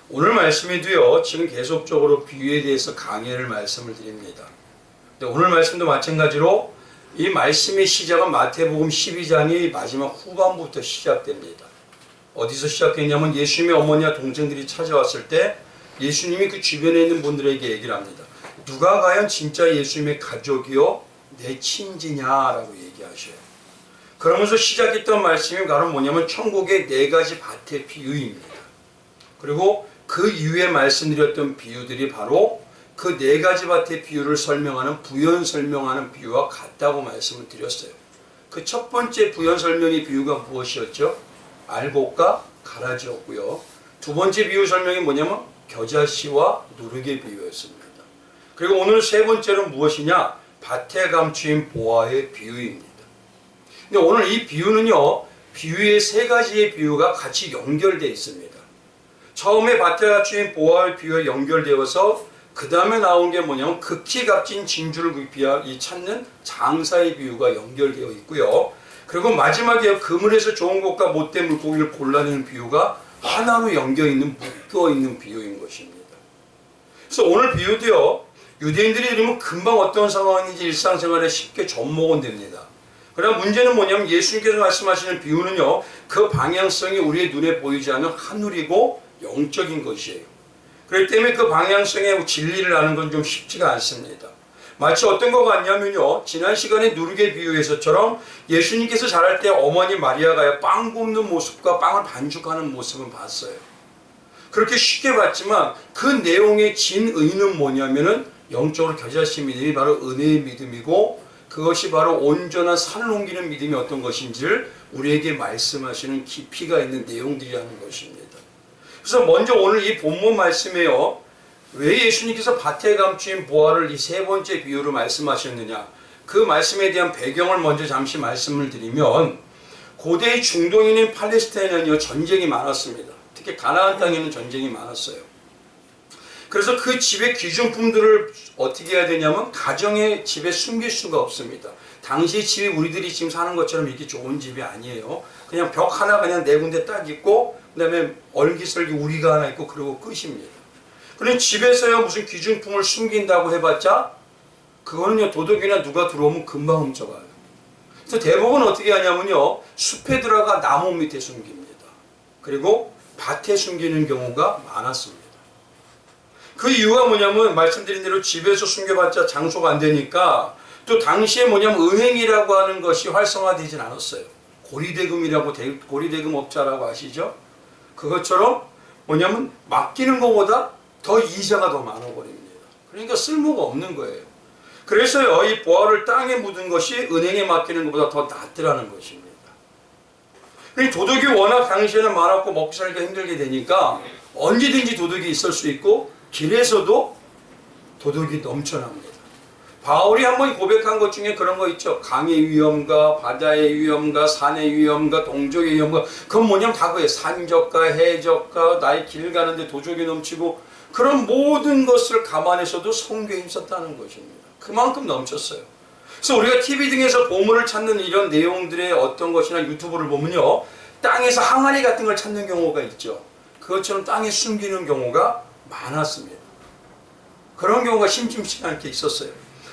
오늘 말씀에도요, 지금 계속적으로 비유에 대해서 강해를 말씀을 드립니다. 근데 오늘 말씀도 마찬가지로 이 말씀의 시작은 마태복음 12장의 마지막 후반부터 시작됩니다. 어디서 시작했냐면 예수님의 어머니와 동생들이 찾아왔을 때 예수님이 그 주변에 있는 분들에게 얘기를 합니다. 누가 과연 진짜 예수님의 가족이요? 내 친지냐라고 얘기하셔요. 그러면서 시작했던 말씀이 바로 뭐냐면 천국의 네 가지 밭의 비유입니다. 그리고 그 이후에 말씀드렸던 비유들이 바로 그 네 가지 밭의 비유를 설명하는 부연 설명하는 비유와 같다고 말씀을 드렸어요. 그 첫 번째 부연 설명의 비유가 무엇이었죠? 알곡과 가라지였고요. 두 번째 비유 설명이 뭐냐면 겨자씨와 누룩의 비유였습니다. 그리고 오늘 세 번째는 무엇이냐? 밭에 감추인 보화의 비유입니다. 근데 오늘 이 비유는요, 비유의 세 가지의 비유가 같이 연결되어 있습니다. 처음에 밭에 감추인 보화의 비유에 연결되어서 그 다음에 나온 게 뭐냐면 극히 값진 진주를 찾는 장사의 비유가 연결되어 있고요. 그리고 마지막에 그물에서 좋은 것과 못된 물고기를 골라내는 비유가 하나로 묶여 있는 비유인 것입니다. 그래서 오늘 비유도요, 유대인들이 들으면 금방 어떤 상황인지 일상생활에 쉽게 접목은 됩니다. 그러나 문제는 뭐냐면 예수님께서 말씀하시는 비유는요, 그 방향성이 우리의 눈에 보이지 않는 하늘이고 영적인 것이에요. 그렇기 때문에 그 방향성의 진리를 아는 건 좀 쉽지가 않습니다. 마치 어떤 것 같냐면요, 지난 시간에 누룩의 비유에서처럼 예수님께서 자랄 때 어머니 마리아가 빵 굽는 모습과 빵을 반죽하는 모습은 봤어요. 그렇게 쉽게 봤지만 그 내용의 진의는 뭐냐면은 영적으로 겨자씨 믿음이 바로 은혜의 믿음이고, 그것이 바로 온전한 산을 옮기는 믿음이 어떤 것인지를 우리에게 말씀하시는 깊이가 있는 내용들이라는 것입니다. 그래서 먼저 오늘 이 본문 말씀에요, 왜 예수님께서 밭에 감추인 보화를 이 세 번째 비유로 말씀하셨느냐, 그 말씀에 대한 배경을 먼저 잠시 말씀을 드리면, 고대의 중동인인 팔레스타인은요, 전쟁이 많았습니다. 특히 가나안 땅에는 전쟁이 많았어요. 그래서 그 집의 귀중품들을 어떻게 해야 되냐면 가정의 집에 숨길 수가 없습니다. 당시 집이 우리들이 지금 사는 것처럼 이렇게 좋은 집이 아니에요. 그냥 벽 하나 그냥 네 군데 딱 있고, 그 다음에 얼기설기 우리가 하나 있고, 그리고 끝입니다. 그런데 집에서요 무슨 귀중품을 숨긴다고 해봤자 그거는요, 도둑이나 누가 들어오면 금방 훔쳐가요. 그래서 대부분 어떻게 하냐면요, 숲에 들어가 나무 밑에 숨깁니다. 그리고 밭에 숨기는 경우가 많았습니다. 그 이유가 뭐냐면 말씀드린 대로 집에서 숨겨봤자 장소가 안 되니까, 또 당시에 뭐냐면 은행이라고 하는 것이 활성화되진 않았어요. 고리대금 업자라고 아시죠? 그것처럼 뭐냐면 맡기는 것보다 더 이자가 더 많아버립니다. 그러니까 쓸모가 없는 거예요. 그래서요, 이 보화를 땅에 묻은 것이 은행에 맡기는 것보다 더 낫더라는 것입니다. 도둑이 워낙 당시에는 많았고 먹기 살기가 힘들게 되니까 언제든지 도둑이 있을 수 있고, 길에서도 도둑이 넘쳐납니다. 바울이 한번 고백한 것 중에 그런 거 있죠. 강의 위험과 바다의 위험과 산의 위험과 동족의 위험과, 그건 뭐냐면 다 그예요. 산적과 해적과 나의 길 가는데 도적이 넘치고, 그런 모든 것을 감안해서도 성교에 힘썼다는 것입니다. 그만큼 넘쳤어요. 그래서 우리가 TV 등에서 보물을 찾는 이런 내용들의 어떤 것이나 유튜브를 보면요, 땅에서 항아리 같은 걸 찾는 경우가 있죠. 그것처럼 땅에 숨기는 경우가 많았습니다. 그런 경우가 심심치 않게 있었어요.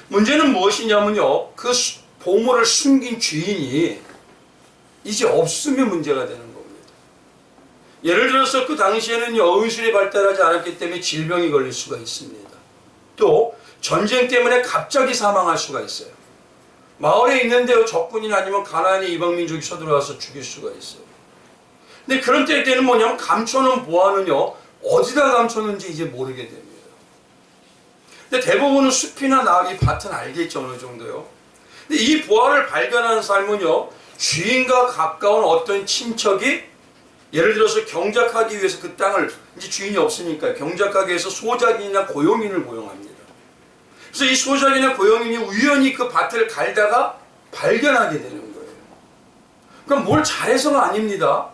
문제는 무엇이냐면요, 그 보물을 숨긴 주인이 이제 없으면 문제가 되는 겁니다. 예를 들어서 그 당시에는 의술이 발달하지 않았기 때문에 질병이 걸릴 수가 있습니다. 또 전쟁 때문에 갑자기 사망할 수가 있어요. 마을에 있는데요, 적군이나 아니면 가나안의 이방민족이 쳐들어와서 죽일 수가 있어요. 근데 그런 때는 뭐냐면 감춰놓은 보화는요, 어디다 감췄는지 이제 모르게 됩니다. 근데 대부분은 숲이나 이 밭은 알겠죠, 어느 정도요. 근데 이 보화를 발견하는 사람은요, 주인과 가까운 어떤 친척이 예를 들어서 경작하기 위해서 그 땅을, 이제 주인이 없으니까 경작하기 위해서 소작인이나 고용인을 고용합니다. 그래서 이 소작이나 고용인이 우연히 그 밭을 갈다가 발견하게 되는 거예요. 그럼 뭘 잘해서가 아닙니다.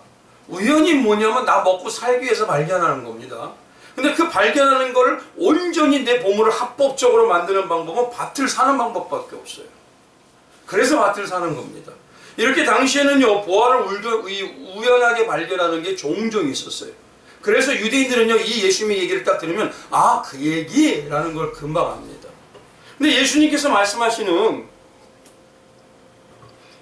우연히 뭐냐면 나 먹고 살기 위해서 발견하는 겁니다. 근데 그 발견하는 거를 온전히 내 보물을 합법적으로 만드는 방법은 밭을 사는 방법밖에 없어요. 그래서 밭을 사는 겁니다. 이렇게 당시에는요, 보화를 우연하게 발견하는 게 종종 있었어요. 그래서 유대인들은요, 이 예수님의 얘기를 딱 들으면 아, 그 얘기라는 걸 금방 압니다. 근데 예수님께서 말씀하시는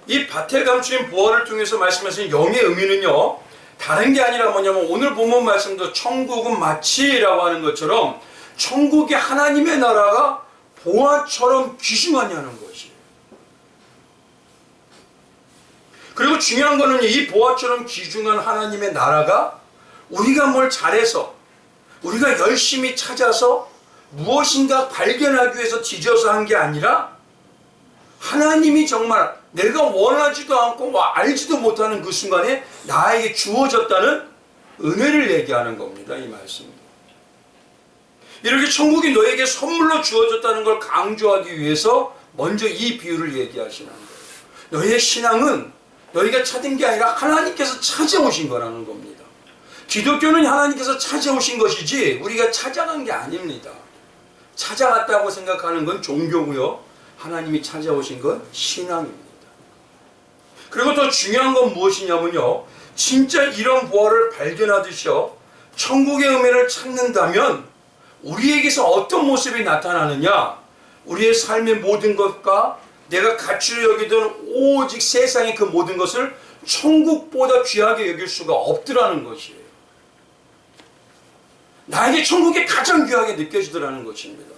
이 밭에 감추인 보화를 통해서 말씀하시는 영의 의미는요, 다른 게 아니라 뭐냐면 오늘 본문 말씀도 천국은 마치라고 하는 것처럼 천국의 하나님의 나라가 보화처럼 귀중하냐는 것이에요. 그리고 중요한 거는 이 보화처럼 귀중한 하나님의 나라가 우리가 뭘 잘해서 우리가 열심히 찾아서 무엇인가 발견하기 위해서 뒤져서 한 게 아니라 하나님이 정말 내가 원하지도 않고 알지도 못하는 그 순간에 나에게 주어졌다는 은혜를 얘기하는 겁니다. 이 말씀은. 이렇게 천국이 너에게 선물로 주어졌다는 걸 강조하기 위해서 먼저 이 비유를 얘기하시는 거예요. 너의 신앙은 너희가 찾은 게 아니라 하나님께서 찾아오신 거라는 겁니다. 기독교는 하나님께서 찾아오신 것이지 우리가 찾아간 게 아닙니다. 찾아갔다고 생각하는 건 종교고요. 하나님이 찾아오신 건 신앙입니다. 그리고 더 중요한 건 무엇이냐면요. 진짜 이런 보화를 발견하듯이요. 천국의 은혜를 찾는다면 우리에게서 어떤 모습이 나타나느냐? 우리의 삶의 모든 것과 내가 가치를 여기던 오직 세상의 그 모든 것을 천국보다 귀하게 여길 수가 없더라는 것이에요. 나에게 천국이 가장 귀하게 느껴지더라는 것입니다.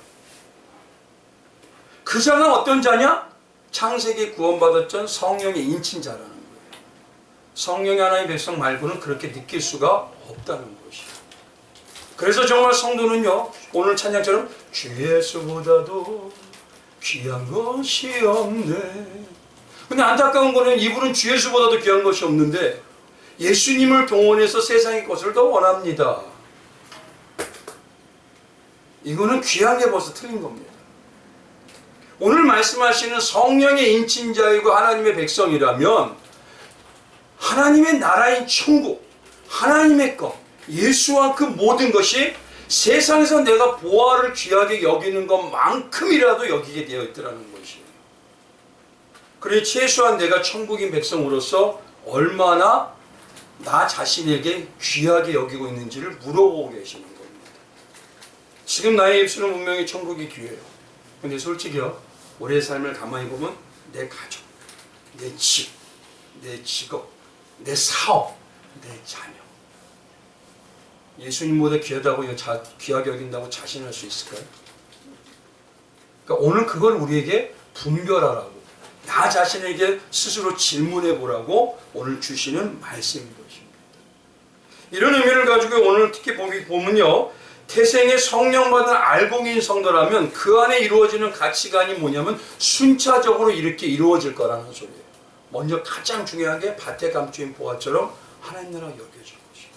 그 자가 어떤 자냐? 창세기에 구원받았던 성령의 인친자라는 거예요. 성령의 하나님의 백성 말고는 그렇게 느낄 수가 없다는 것이에요. 그래서 정말 성도는요, 오늘 찬양처럼 주 예수보다도 귀한 것이 없네. 근데 안타까운 거는 이분은 주 예수보다도 귀한 것이 없는데 예수님을 동원해서 세상의 것을 더 원합니다. 이거는 귀한 게 벌써 틀린 겁니다. 오늘 말씀하시는 성령의 인친자이고 하나님의 백성이라면 하나님의 나라인 천국, 하나님의 것, 예수와 그 모든 것이 세상에서 내가 보화를 귀하게 여기는 것만큼이라도 여기게 되어 있더라는 것이에요. 그러니 최소한 내가 천국인 백성으로서 얼마나 나 자신에게 귀하게 여기고 있는지를 물어보고 계시는 겁니다. 지금 나의 입술은 분명히 천국이 귀해요. 근데 솔직히요, 올해의 삶을 가만히 보면 내 가족, 내 집, 내 직업, 내 사업, 내 자녀, 예수님보다 귀하다고 귀하게 여긴다고 자신할 수 있을까요? 그러니까 오늘 그걸 우리에게 분별하라고, 나 자신에게 스스로 질문해 보라고 오늘 주시는 말씀인 것입니다. 이런 의미를 가지고 오늘 특히 보면요, 태생의 성령 받은 알공인 성도라면 그 안에 이루어지는 가치관이 뭐냐면 순차적으로 이렇게 이루어질 거라는 소리예요. 먼저 가장 중요한 게 밭에 감추인 보화처럼 하나님 나라가 여겨질 것이고,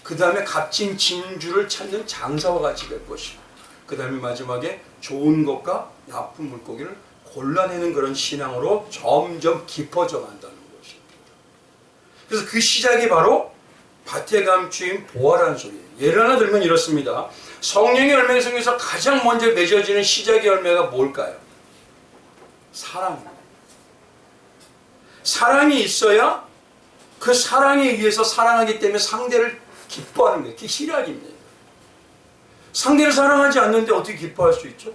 그 다음에 값진 진주를 찾는 장사와 같이 될 것이고, 그 다음에 마지막에 좋은 것과 나쁜 물고기를 골라내는 그런 신앙으로 점점 깊어져 간다는 것입니다. 그래서 그 시작이 바로 밭에 감추인 보화라는 소리예요. 예를 하나 들면 이렇습니다. 성령의 열매 중에서 가장 먼저 맺어지는 시작의 열매가 뭘까요? 사랑입니다. 사랑이 있어야 그 사랑에 의해서 사랑하기 때문에 상대를 기뻐하는 거예요. 그게 희락입니다. 상대를 사랑하지 않는데 어떻게 기뻐할 수 있죠?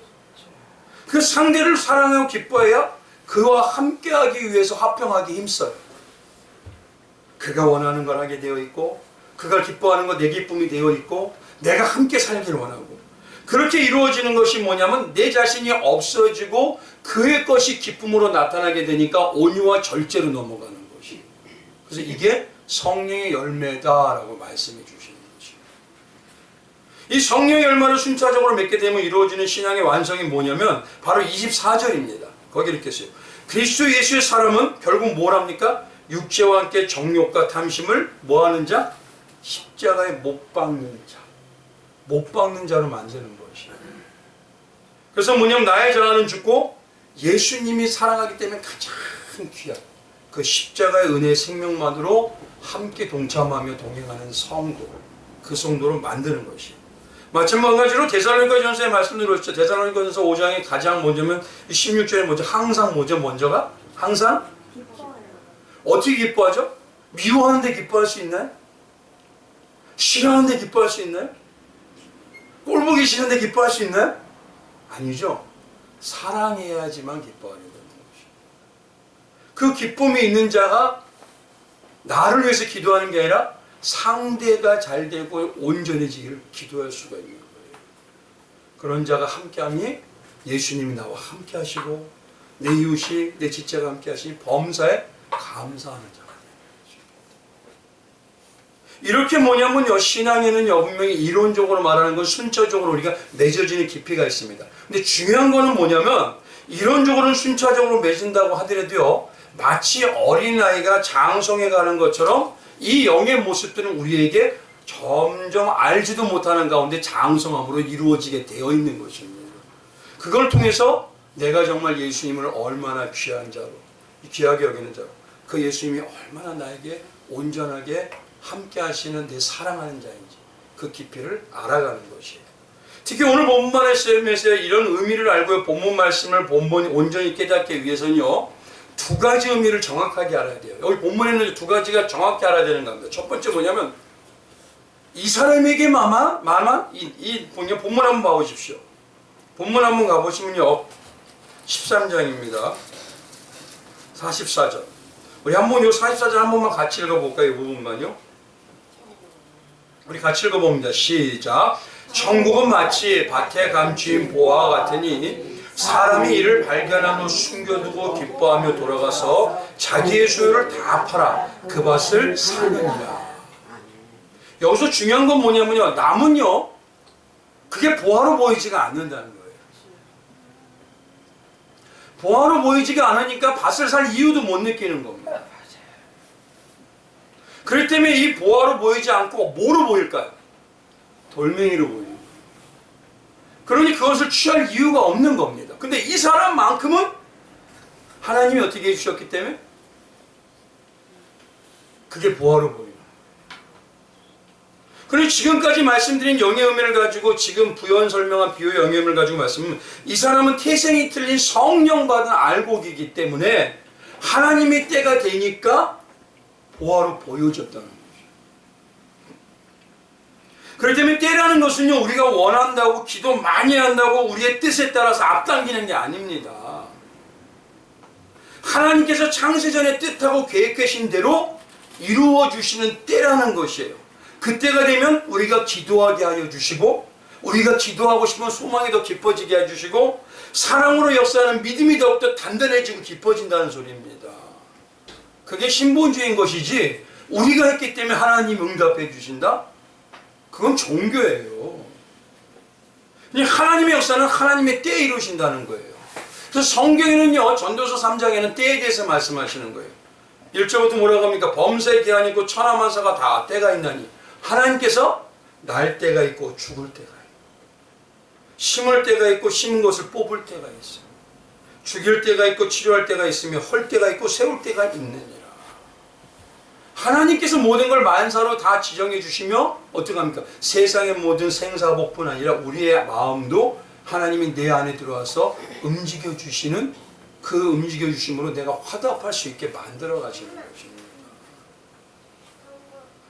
그 상대를 사랑하고 기뻐해야 그와 함께하기 위해서 화평하기 힘써요. 그가 원하는 걸 하게 되어 있고, 그가 기뻐하는 거 내 기쁨이 되어 있고, 내가 함께 살기를 원하고, 그렇게 이루어지는 것이 뭐냐면 내 자신이 없어지고 그의 것이 기쁨으로 나타나게 되니까 온유와 절제로 넘어가는 것이. 그래서 이게 성령의 열매다라고 말씀해 주시는 것이에요. 이 성령의 열매를 순차적으로 맺게 되면 이루어지는 신앙의 완성이 뭐냐면 바로 24절입니다. 거기 이렇게 써요. 그리스도 예수의 사람은 결국 뭘 합니까? 육체와 함께 정욕과 탐심을 뭐하는 자? 십자가에 못 박는 자. 못 박는 자로 만드는 것이에요. 그래서 뭐냐면 나의 자아는 죽고 예수님이 사랑하기 때문에 가장 귀한 그 십자가의 은혜의 생명만으로 함께 동참하며 동행하는 성도, 그 성도로 만드는 것이에요. 마찬가지로 데살로니가전서의 말씀 들으셨죠? 데살로니가전서 5장에 가장 먼저면 16절에 먼저 항상 먼저가 항상 어떻게 기뻐하죠? 미워하는데 기뻐할 수 있나요? 싫어하는데 기뻐할 수 있나요? 꼴보기 싫은데 기뻐할 수 있나요? 아니죠. 사랑해야지만 기뻐하는 거예요. 그 기쁨이 있는 자가 나를 위해서 기도하는 게 아니라 상대가 잘 되고 온전해지기를 기도할 수가 있는 거예요. 그런 자가 함께하니 예수님이 나와 함께 하시고 내 이웃이 내 지체가 함께 하시니 범사에 감사하는 자가 되는 거죠. 이렇게 뭐냐면요, 신앙에는요 분명히 이론적으로 말하는 건 순차적으로 우리가 맺어지는 깊이가 있습니다. 근데 중요한 거는 뭐냐면 이론적으로는 순차적으로 맺은다고 하더라도요 마치 어린아이가 장성해 가는 것처럼 이 영의 모습들은 우리에게 점점 알지도 못하는 가운데 장성함으로 이루어지게 되어 있는 것입니다. 그걸 통해서 내가 정말 예수님을 얼마나 귀한 자로, 귀하게 여기는 자로, 그 예수님이 얼마나 나에게 온전하게 함께 하시는 내 사랑하는 자인지 그 깊이를 알아가는 것이에요. 특히 오늘 본문 말씀에서 이런 의미를 알고 본문 말씀을 온전히 깨닫기 위해서는요 두 가지 의미를 정확하게 알아야 돼요. 여기 본문에는 두 가지가 정확히 알아야 되는 겁니다. 첫 번째 뭐냐면 이 사람에게 이 본문 한번 봐보십시오. 본문 한번 가보시면요 13장입니다. 44절. 우리 한번 요 44절 한 번만 같이 읽어볼까요? 이 부분만요. 우리 같이 읽어봅니다. 시작. 천국은 마치 밭에 감추인 보화와 같으니 사람이 이를 발견한 후 숨겨두고 기뻐하며 돌아가서 자기의 소유를 다 팔아 그 밭을 사느니라. 여기서 중요한 건 뭐냐면요 남은요 그게 보화로 보이지가 않는다는 거예요. 보화로 보이지가 않으니까 밭을 살 이유도 못 느끼는 겁니다. 그렇기 때문에 이 보화로 보이지 않고 뭐로 보일까요? 돌멩이로 보입니다. 그러니 그것을 취할 이유가 없는 겁니다. 근데 이 사람만큼은 하나님이 어떻게 해주셨기 때문에 그게 보화로 보여요. 그리고 지금까지 말씀드린 영의 의미를 가지고 지금 부연 설명한 비유의 영의 의미를 가지고 말씀은 이 사람은 태생이 틀린 성령 받은 알곡이기 때문에 하나님의 때가 되니까 보화로 보여졌다는 거죠. 그렇기 때문에 때라는 것은요 우리가 원한다고 기도 많이 한다고 우리의 뜻에 따라서 앞당기는 게 아닙니다. 하나님께서 창세전에 뜻하고 계획하신 대로 이루어 주시는 때라는 것이에요. 그때가 되면 우리가 기도하게 하여 주시고 우리가 기도하고 싶으면 소망이 더 깊어지게 해주시고 사랑으로 역사하는 믿음이 더욱더 단단해지고 깊어진다는 소리입니다. 그게 신본주의인 것이지 우리가 했기 때문에 하나님 응답해 주신다? 그건 종교예요. 하나님의 역사는 하나님의 때에 이루신다는 거예요. 그래서 성경에는요 전도서 3장에는 때에 대해서 말씀하시는 거예요. 1절부터 뭐라고 합니까? 범사에 기한이 있고 천하만사가 다 때가 있나니 하나님께서 날 때가 있고 죽을 때가 있고 심을 때가 있고 심은 것을 뽑을 때가 있어요. 죽일 때가 있고 치료할 때가 있으며 헐 때가 있고 세울 때가 있느니라. 하나님께서 모든 걸 만사로 다 지정해 주시며 어떻게 합니까? 세상의 모든 생사복뿐 아니라 우리의 마음도 하나님이 내 안에 들어와서 움직여 주시는 그 움직여 주심으로 내가 화답할 수 있게 만들어 가시는 것입니다.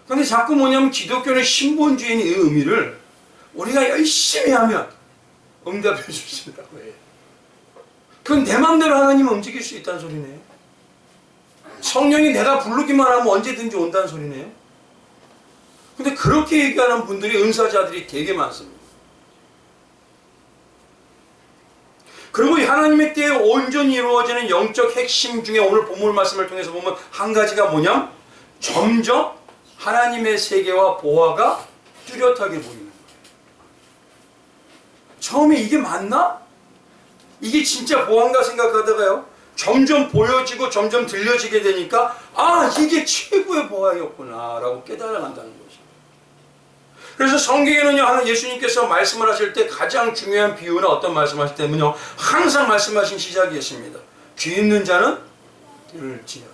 그런데 자꾸 뭐냐면 기독교는 신본주의인 이 의미를 우리가 열심히 하면 응답해 주신다고 해요. 그건 내 마음대로 하나님은 움직일 수 있다는 소리네요. 성령이 내가 부르기만 하면 언제든지 온다는 소리네요. 근데 그렇게 얘기하는 분들이 은사자들이 되게 많습니다. 그리고 하나님의 때에 온전히 이루어지는 영적 핵심 중에 오늘 본문 말씀을 통해서 보면 한 가지가 뭐냐면 점점 하나님의 세계와 보화가 뚜렷하게 보이는 거예요. 처음에 이게 맞나? 이게 진짜 보화인가 생각하다가요 점점 보여지고 점점 들려지게 되니까 아 이게 최고의 보화였구나 라고 깨달아간다는 거죠. 그래서 성경에는요 예수님께서 말씀을 하실 때 가장 중요한 비유나 어떤 말씀하실 때는요 항상 말씀하신 시작이 있습니다. 귀 있는 자는 들을지어다.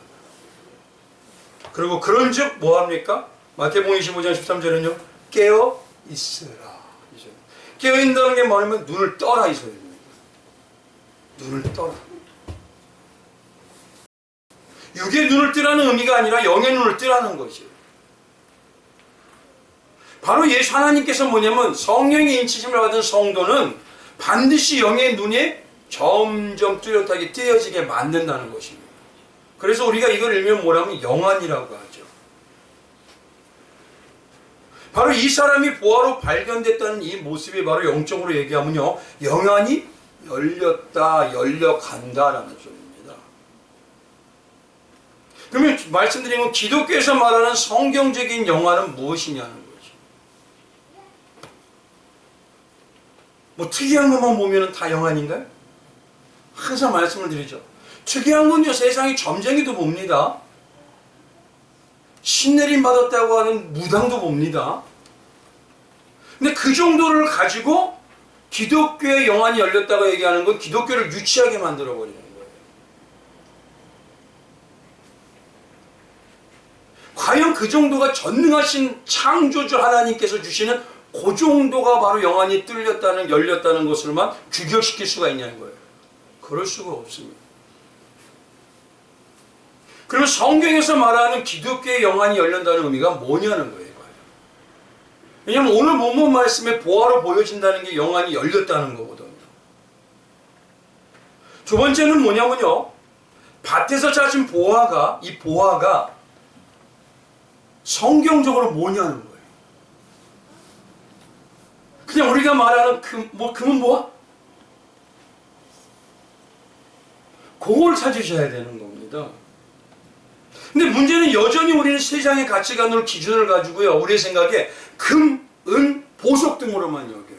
그리고 그런즉 뭐합니까? 마태복음 25장 13절은요 깨어 있으라. 깨어 있다는 게 뭐냐면 눈을 떠라 이 소리입니다. 눈을 떠라. 육의 눈을 뜨라는 의미가 아니라 영의 눈을 뜨라는 거죠. 바로 예수 하나님께서 뭐냐면 성령의 인치심을 받은 성도는 반드시 영의 눈에 점점 뚜렷하게 띄어지게 만든다는 것입니다. 그래서 우리가 이걸 일면 뭐라면 영안이라고 하죠. 바로 이 사람이 부활로 발견됐다는 이 모습이 바로 영적으로 얘기하면요, 영안이 열렸다, 열려간다라는 소리입니다. 그러면 말씀드린 건 기독교에서 말하는 성경적인 영안은 무엇이냐는 거죠. 뭐 특이한 것만 보면 다 영안인가요? 항상 말씀을 드리죠. 특이한 건요, 세상에 점쟁이도 봅니다. 신내림 받았다고 하는 무당도 봅니다. 근데 그 정도를 가지고 기독교의 영안이 열렸다고 얘기하는 건 기독교를 유치하게 만들어버리는 거예요. 과연 그 정도가 전능하신 창조주 하나님께서 주시는 그 정도가 바로 영안이 열렸다는 것을만 규격시킬 수가 있냐는 거예요. 그럴 수가 없습니다. 그러면 성경에서 말하는 기독교의 영안이 열린다는 의미가 뭐냐는 거예요. 왜냐하면 오늘 본문 말씀에 보화로 보여진다는 게 영안이 열렸다는 거거든요. 두 번째는 뭐냐면요, 밭에서 찾은 보화가, 이 보화가 성경적으로 뭐냐는 거예요. 그냥 우리가 말하는 금은 보화? 그걸 찾으셔야 되는 겁니다. 근데 문제는 여전히 우리는 세상의 가치관으로 기준을 가지고요, 우리의 생각에 금, 은, 보석 등으로만 여겨요.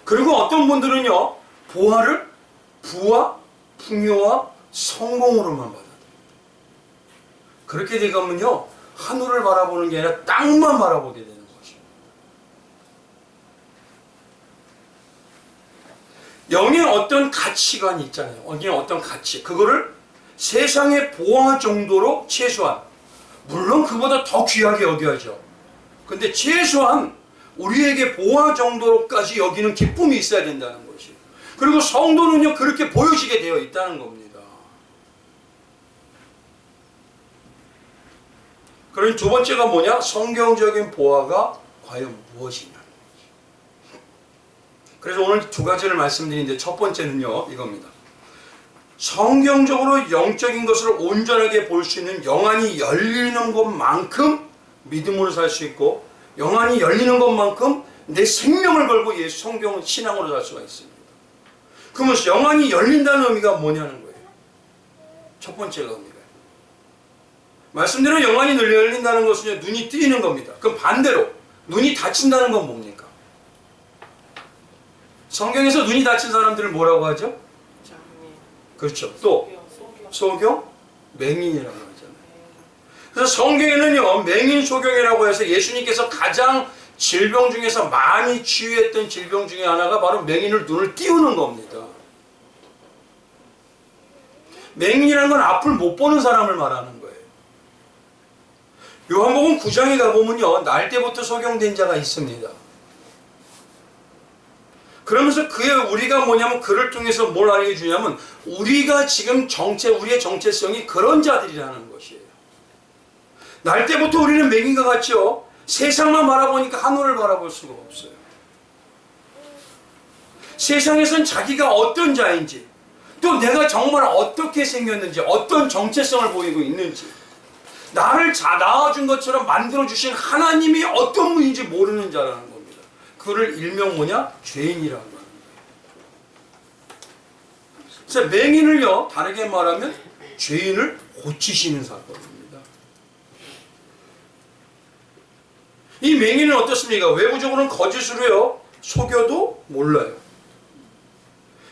그리고 어떤 분들은요, 보화를 부와, 풍요와 성공으로만 받아들여요. 그렇게 되면요, 하늘을 바라보는 게 아니라 땅만 바라보게 되는 거죠. 영의 어떤 가치관이 있잖아요. 영의 어떤 가치. 그거를 세상의 보화 정도로 최소한, 물론 그보다 더 귀하게 여겨야죠. 근데 최소한 우리에게 보화 정도로까지 여기는 기쁨이 있어야 된다는 것이에요. 그리고 성도는요, 그렇게 보여지게 되어 있다는 겁니다. 그러니 두 번째가 뭐냐? 성경적인 보화가 과연 무엇이냐. 그래서 오늘 두 가지를 말씀드리는데, 첫 번째는요, 이겁니다. 성경적으로 영적인 것을 온전하게 볼 수 있는 영안이 열리는 것만큼 믿음으로 살 수 있고, 영안이 열리는 것만큼 내 생명을 걸고 예수 성경은 신앙으로 살 수가 있습니다. 그러면 영안이 열린다는 의미가 뭐냐는 거예요. 첫 번째가 의미가. 말씀대로 영안이 열린다는 것은 눈이 뜨이는 겁니다. 그럼 반대로 눈이 닫힌다는 건 뭡니까? 성경에서 눈이 닫힌 사람들을 뭐라고 하죠? 그렇죠. 또 소경, 맹인이라고 하잖아요. 그래서 성경에는요, 맹인 소경이라고 해서 예수님께서 가장 질병 중에서 많이 치유했던 질병 중에 하나가 바로 맹인을 눈을 띄우는 겁니다. 맹인이라는 건 앞을 못 보는 사람을 말하는 거예요. 요한복음 9장에 가보면요, 날 때부터 소경된 자가 있습니다. 그러면서 우리가 뭐냐면 그를 통해서 뭘 알려주냐면 우리가 지금 우리의 정체성이 그런 자들이라는 것이에요. 날 때부터 우리는 맹인과 같죠. 세상만 바라보니까 하늘을 바라볼 수가 없어요. 세상에선 자기가 어떤 자인지, 또 내가 정말 어떻게 생겼는지, 어떤 정체성을 보이고 있는지, 나를 낳아준 것처럼 만들어주신 하나님이 어떤 분인지 모르는 자라는 겁니다. 그를 일명 뭐냐? 죄인이라고 하는 거예요. 그래서 맹인을요, 다르게 말하면 죄인을 고치시는 사건입니다. 이 맹인은 어떻습니까? 외부적으로는 거짓으로요, 속여도 몰라요.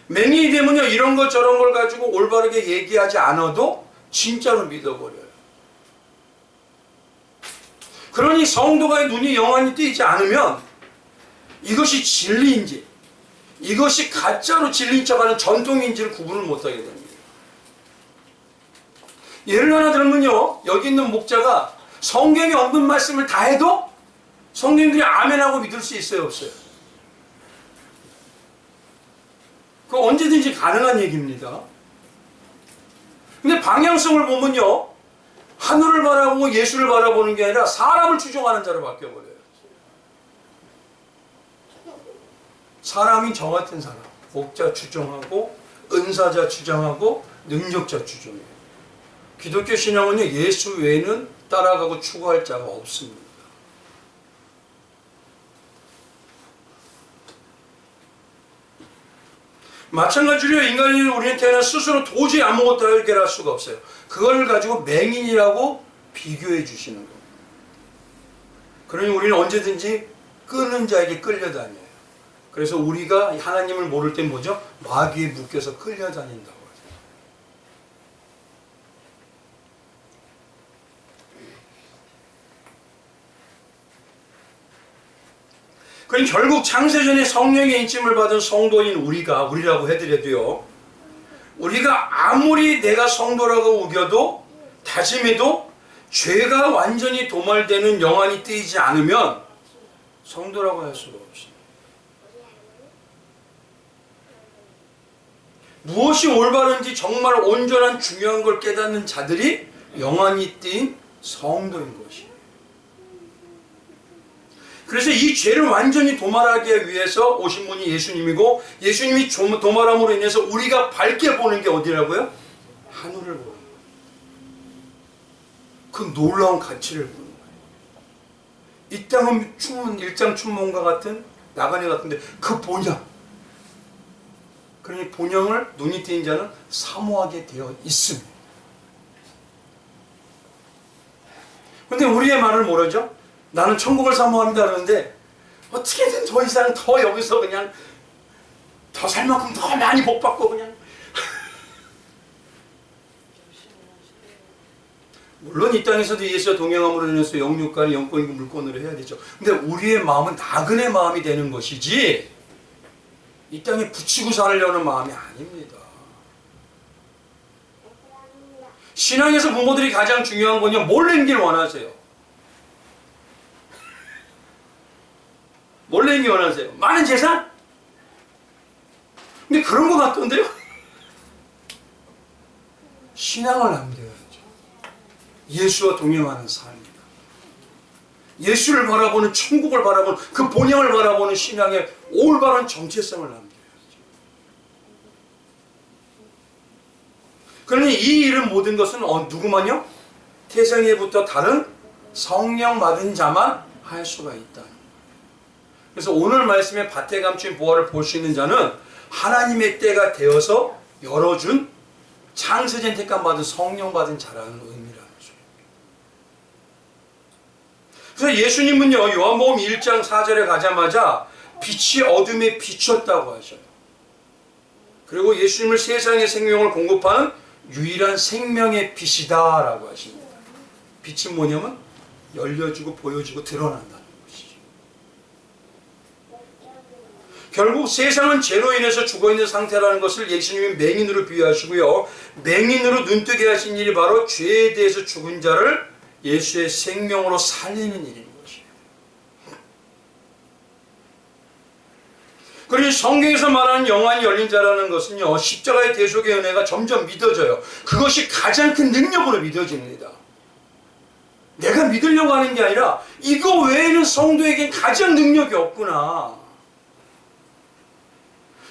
맹인이 되면요, 이런 것 저런 걸 가지고 올바르게 얘기하지 않아도 진짜로 믿어버려요. 그러니 성도가 눈이 영원히 뜨이지 않으면 이것이 진리인지, 이것이 가짜로 진리인 척하는 전통인지를 구분을 못하게 됩니다. 예를 하나 들면요, 여기 있는 목자가 성경에 없는 말씀을 다 해도 성도님들이 아멘하고 믿을 수 있어요, 없어요? 그거 언제든지 가능한 얘기입니다. 근데 방향성을 보면요, 하늘을 바라보고 예수를 바라보는 게 아니라 사람을 추종하는 자로 바뀌어버려요. 사람이 저 같은 사람, 목자 추종하고 은사자 추종하고 능력자 추종해요. 기독교 신앙은요, 예수 외에는 따라가고 추구할 자가 없습니다. 마찬가지로 인간이 우리는 태어나 스스로 도저히 아무것도 해결할 수가 없어요. 그걸 가지고 맹인이라고 비교해 주시는 겁니다. 그러니 우리는 언제든지 끄는 자에게 끌려다녀요. 그래서 우리가 하나님을 모를 땐 뭐죠? 마귀에 묶여서 끌려다닌다고 하죠. 그럼 결국 창세전에 성령의 인침을 받은 성도인 우리라고 해드려도요, 우리가 아무리 내가 성도라고 우겨도 다짐해도 죄가 완전히 도말되는 영안이 뜨이지 않으면 성도라고 할 수가 없습니다. 무엇이 올바른지 정말 온전한 중요한 걸 깨닫는 자들이 영안이 띈 성도인 것이에요. 그래서 이 죄를 완전히 도말하기 위해서 오신 분이 예수님이고, 예수님이 도말함으로 인해서 우리가 밝게 보는 게 어디라고요? 하늘을 보는 거예요. 그 놀라운 가치를 보는 거예요. 이 땅은 일장춘몽과 같은 나그네 같은데 그 본향, 그러니 본향을 눈이 띄인 자는 사모하게 되어 있습니다. 근데 우리의 말을 모르죠? 나는 천국을 사모합니다 그러는데 어떻게든 더 이상 더 여기서 그냥 더 살 만큼 더 많이 복 받고 그냥 물론 이 땅에서도 예수와 동행함으로 인해서 영육간의 영권이고 물권으로 해야 되죠. 근데 우리의 마음은 나그네 마음이 되는 것이지 이 땅에 붙이고 살려는 마음이 아닙니다. 신앙에서 부모들이 가장 중요한 건요, 뭘 내길 원하세요? 뭘 내길 원하세요? 많은 재산? 근데 그런 것 같던데요? 신앙을 남겨야죠. 예수와 동행하는 삶이다. 예수를 바라보는, 천국을 바라보는, 그 본향을 바라보는 신앙의 올바른 정체성을 남겨야죠. 그러니 이 일은 모든 것은 누구만요? 태생에부터 다른 성령 받은 자만 할 수가 있다. 그래서 오늘 말씀에 밭에 감춘 보화를 볼 수 있는 자는 하나님의 때가 되어서 열어준 창세전 택함 받은 성령 받은 자라는 의미라는 거죠. 그래서 예수님은요, 요한복음 1장 4절에 가자마자 빛이 어둠에 비쳤다고 하셔요. 그리고 예수님을 세상의 생명을 공급하는 유일한 생명의 빛이다 라고 하십니다. 빛은 뭐냐면 열려주고 보여주고 드러난다는 것이죠. 결국 세상은 죄로 인해서 죽어있는 상태라는 것을 예수님이 맹인으로 비유하시고요, 맹인으로 눈뜨게 하신 일이 바로 죄에 대해서 죽은 자를 예수의 생명으로 살리는 일인 것이에요. 그리고 성경에서 말하는 영안이 열린 자라는 것은요, 십자가의 대속의 은혜가 점점 믿어져요. 그것이 가장 큰 능력으로 믿어집니다. 내가 믿으려고 하는 게 아니라 이거 외에는 성도에겐 가장 능력이 없구나.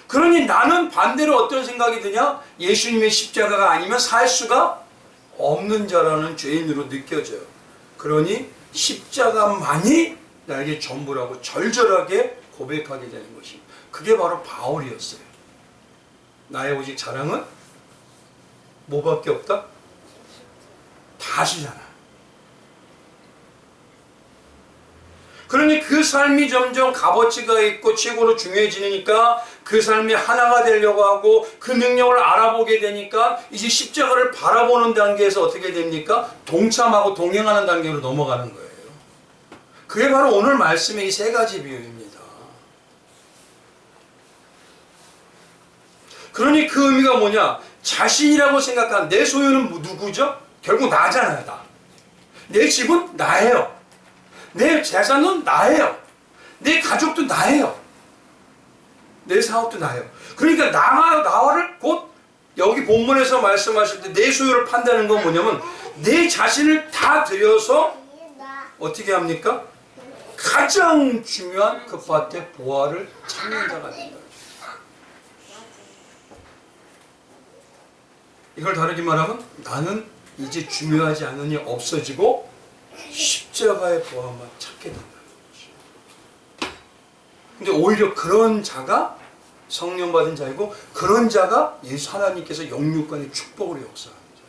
그러니 나는 반대로 어떤 생각이 드냐? 예수님의 십자가가 아니면 살 수가 없는 자라는 죄인으로 느껴져요. 그러니 십자가만이 나에게 전부라고 절절하게 고백하게 되는 것입니다. 그게 바로 바울이었어요. 나의 오직 자랑은 뭐밖에 없다? 다시잖아. 그러니 그 삶이 점점 값어치가 있고 최고로 중요해지니까 그 삶이 하나가 되려고 하고 그 능력을 알아보게 되니까 이제 십자가를 바라보는 단계에서 어떻게 됩니까? 동참하고 동행하는 단계로 넘어가는 거예요. 그게 바로 오늘 말씀의 이 세 가지 비유입니다. 그러니 그 의미가 뭐냐? 자신이라고 생각한 내 소유는 누구죠? 결국 나잖아요. 나. 내 집은 나예요. 내 재산은 나예요. 내 가족도 나예요. 내 사업도 나예요. 그러니까 나와를 곧 여기 본문에서 말씀하실 때 내 소유를 판다는 건 뭐냐면 내 자신을 다 들여서 어떻게 합니까? 가장 중요한 그 밭의 보화를 찾는 자가 된다. 이걸 다르게 말하면 나는 이제 중요하지 않으니 없어지고 십자가의 보화만 찾게 된다는 거죠. 근데 오히려 그런 자가 성령 받은 자이고 그런 자가 예수 하나님께서 영육간의 축복으로 역사하는 자.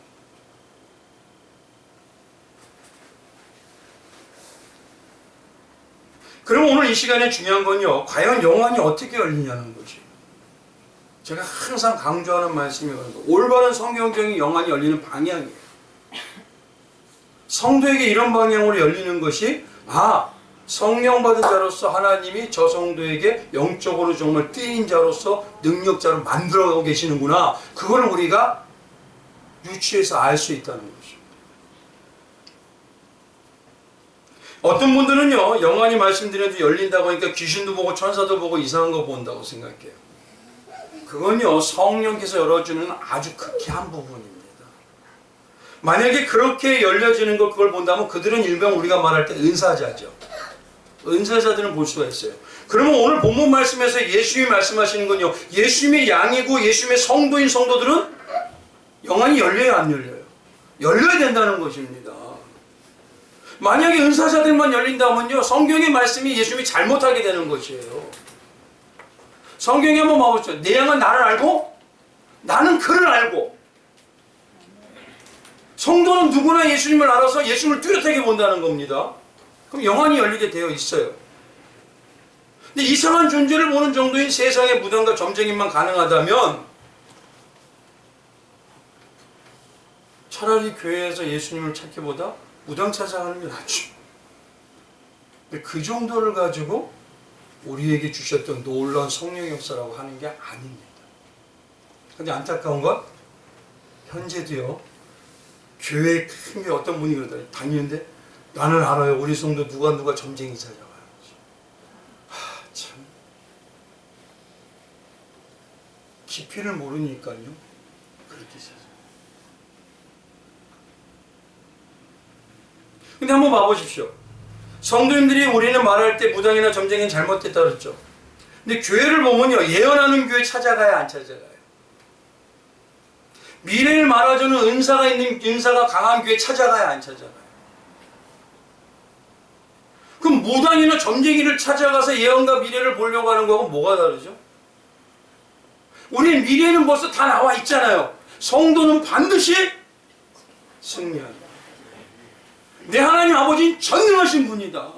그럼 오늘 이 시간에 중요한 건요, 과연 영안이 어떻게 열리냐는 거지. 제가 항상 강조하는 말씀이 올바른 성경적인 영안이 열리는 방향이에요. 성도에게 이런 방향으로 열리는 것이 성령 받은 자로서 하나님이 저 성도에게 영적으로 정말 뜨인 자로서 능력자로 만들어가고 계시는구나. 그걸 우리가 유추해서 알 수 있다는 거죠. 어떤 분들은요, 영안이 말씀드려도 열린다고 하니까 귀신도 보고 천사도 보고 이상한 거 본다고 생각해요. 그건요, 성령께서 열어주는 아주 극히 한 부분입니다. 만약에 그렇게 열려지는 걸 그걸 본다면 그들은 일명 우리가 말할 때 은사자죠. 은사자들은 볼 수가 있어요. 그러면 오늘 본문 말씀에서 예수님이 말씀하시는 건요, 예수님의 양이고 예수님의 성도인 성도들은 영안이 열려요, 안 열려요? 열려야 된다는 것입니다. 만약에 은사자들만 열린다면요, 성경의 말씀이 예수님이 잘못하게 되는 것이에요. 성경에 한번 봐보죠. 내 양은 나를 알고 나는 그를 알고. 성도는 누구나 예수님을 알아서 예수님을 뚜렷하게 본다는 겁니다. 그럼 영안이 열리게 되어 있어요. 근데 이상한 존재를 보는 정도인 세상의 무당과 점쟁이만 가능하다면 차라리 교회에서 예수님을 찾기보다 무당 찾아가는 게 낫죠. 근데 그 정도를 가지고 우리에게 주셨던 놀라운 성령 역사라고 하는 게 아닙니다. 근데 안타까운 건 현재도요, 교회에 큰 게 어떤 분이 그러더라고요. 다니는데 나는 알아요. 우리 성도 누가 점쟁이 찾아와요. 참 깊이를 모르니까요. 그렇게 찾아요. 근데 한번 봐보십시오. 성도님들이 우리는 말할 때 무당이나 점쟁이는 잘못됐다 그랬죠. 근데 교회를 보면요, 예언하는 교회 찾아가야 안 찾아가요? 미래를 말아주는 은사가 강한 교회 찾아가야 안 찾아가요? 그럼 무당이나 점쟁이를 찾아가서 예언과 미래를 보려고 하는 거하고 뭐가 다르죠? 우리는 미래는 벌써 다 나와 있잖아요. 성도는 반드시 승리한다. 내 하나님 아버지는 전능하신 분이다.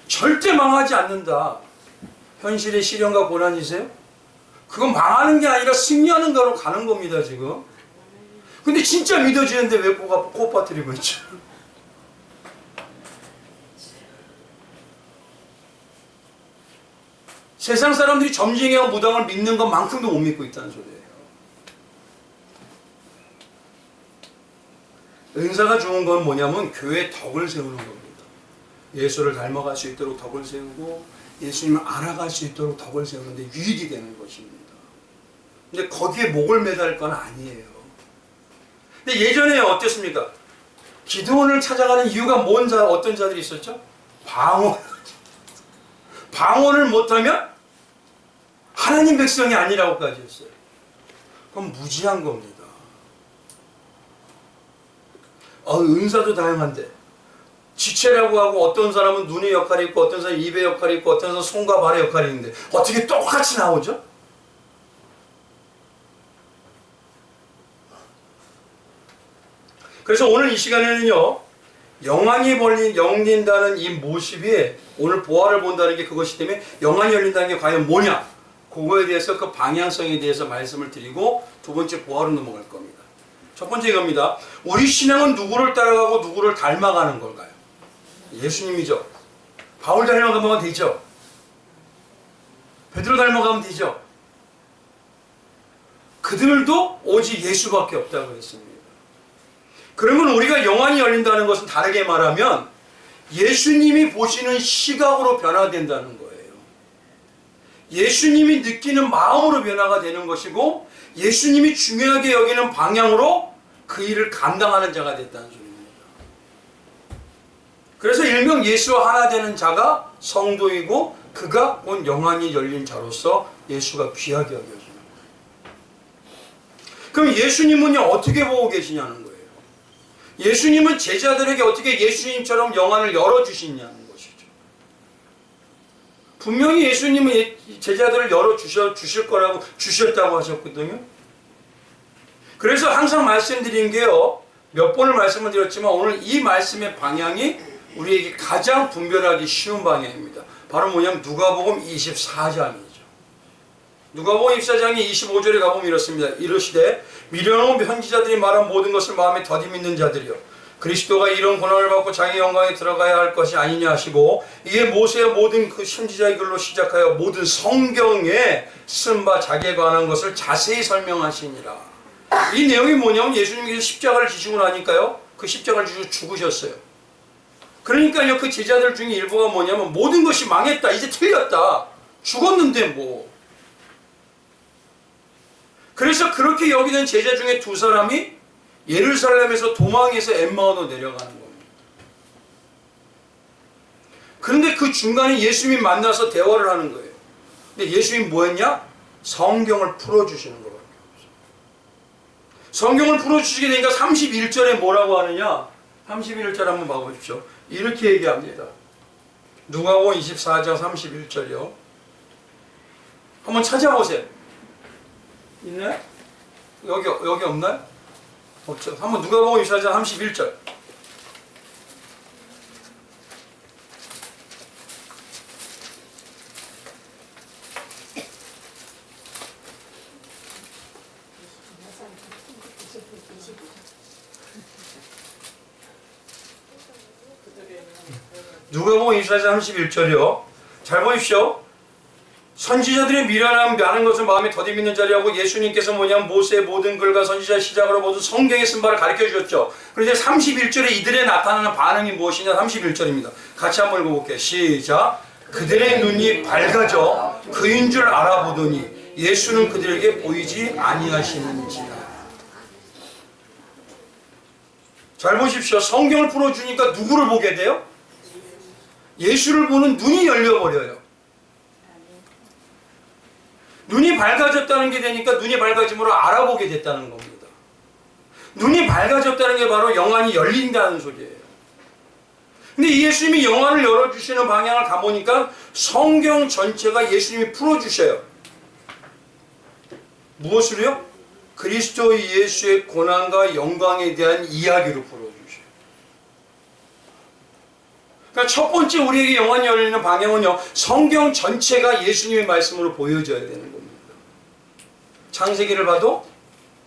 절대 망하지 않는다. 현실의 시련과 고난이세요? 그건 망하는 게 아니라 승리하는 거로 가는 겁니다, 지금. 근데 진짜 믿어지는데 왜 코 빠뜨리고 있죠? 세상 사람들이 점쟁이와 무당을 믿는 것만큼도 못 믿고 있다는 소리예요. 은사가 좋은 건 뭐냐면 교회에 덕을 세우는 겁니다. 예수를 닮아갈 수 있도록 덕을 세우고 예수님을 알아갈 수 있도록 덕을 세우는데 유익이 되는 것입니다. 근데 거기에 목을 매달 건 아니에요. 근데 예전에 어땠습니까? 기드온을 찾아가는 이유가 어떤 자들이 있었죠? 방언을 못하면 하나님 백성이 아니라고까지 했어요. 그럼 무지한 겁니다. 은사도 다양한데 지체라고 하고 어떤 사람은 눈의 역할이 있고 어떤 사람은 입의 역할이 있고 어떤 사람은 손과 발의 역할이 있는데 어떻게 똑같이 나오죠? 그래서 오늘 이 시간에는요, 영안이 열린다는 이 모습이 오늘 보화를 본다는 게 그것이 때문에 영안이 열린다는 게 과연 뭐냐, 그거에 대해서 그 방향성에 대해서 말씀을 드리고 두 번째 보화로 넘어갈 겁니다. 첫 번째 이겁니다. 우리 신앙은 누구를 따라가고 누구를 닮아가는 걸까요? 예수님이죠. 바울 닮아가면 되죠. 베드로 닮아가면 되죠. 그들도 오직 예수밖에 없다고 했습니다. 그러면 우리가 영안이 열린다는 것은 다르게 말하면 예수님이 보시는 시각으로 변화된다는 거예요. 예수님이 느끼는 마음으로 변화가 되는 것이고 예수님이 중요하게 여기는 방향으로 그 일을 감당하는 자가 됐다는 소리입니다. 그래서 일명 예수와 하나 되는 자가 성도이고 그가 곧 영안이 열린 자로서 예수가 귀하게 여겨집니다. 그럼 예수님은요 어떻게 보고 계시냐는 거예요. 예수님은 제자들에게 어떻게 예수님처럼 영안을 열어주시냐는 것이죠. 분명히 예수님은 제자들을 열어주실 거라고 주셨다고 하셨거든요. 그래서 항상 말씀드린 게요. 몇 번을 말씀을 드렸지만 오늘 이 말씀의 방향이 우리에게 가장 분별하기 쉬운 방향입니다. 바로 뭐냐면 누가복음 24장이죠. 누가복음 24장의 25절에 가보면 이렇습니다. 이르시되 미련한 현지자들이 말한 모든 것을 마음에 더디 믿는 자들이여 그리스도가 이런 고난을 받고 자기 영광에 들어가야 할 것이 아니냐 하시고 이게 모세의 모든 그 선지자의 글로 시작하여 모든 성경에 쓴 바 자기에 관한 것을 자세히 설명하시니라. 이 내용이 뭐냐면 예수님께서 십자가를 지시고 나니까요 그 십자가를 지시고 죽으셨어요. 그러니까요 그 제자들 중에 일부가 뭐냐면 모든 것이 망했다, 이제 틀렸다, 죽었는데 뭐. 그래서 그렇게 여기는 제자 중에 두 사람이 예루살렘에서 도망해서 엠마오로 내려가는 겁니다. 그런데 그 중간에 예수님이 만나서 대화를 하는 거예요. 근데 예수님이 뭐 했냐? 성경을 풀어주시는 거예요. 성경을 풀어주시게 되니까 31절에 뭐라고 하느냐? 31절 한번 봐보십시오. 이렇게 얘기합니다. 누가복음 24장 31절이요. 한번 찾아보세요. 있나요? 여기 없나요? 없죠. 한번 누가복음 24장 31절. 누가복음 24장 31절이요. 잘 보십시오. 선지자들의 미련함 많은 것을 마음에 더디 믿는 자리하고 예수님께서 뭐냐면 모세의 모든 글과 선지자 시작으로 모든 성경에 쓴 바를 가르쳐 주셨죠. 그런데 31절에 이들의 나타나는 반응이 무엇이냐? 31절입니다. 같이 한번 읽어볼게요. 시작. 그들의 눈이 밝아져 그인 줄 알아보더니 예수는 그들에게 보이지 아니하시는지라. 잘 보십시오. 성경을 풀어주니까 누구를 보게 돼요? 예수를 보는 눈이 열려버려요. 눈이 밝아졌다는 게 되니까 눈이 밝아짐으로 알아보게 됐다는 겁니다. 눈이 밝아졌다는 게 바로 영안이 열린다는 소리예요. 근데 예수님이 영안을 열어주시는 방향을 가보니까 성경 전체가 예수님이 풀어주셔요. 무엇으로요? 그리스도 예수의 고난과 영광에 대한 이야기로 풀어주셔요. 그러니까 첫 번째 우리에게 영안이 열리는 방향은요, 성경 전체가 예수님의 말씀으로 보여져야 되는 겁니다. 창세기를 봐도,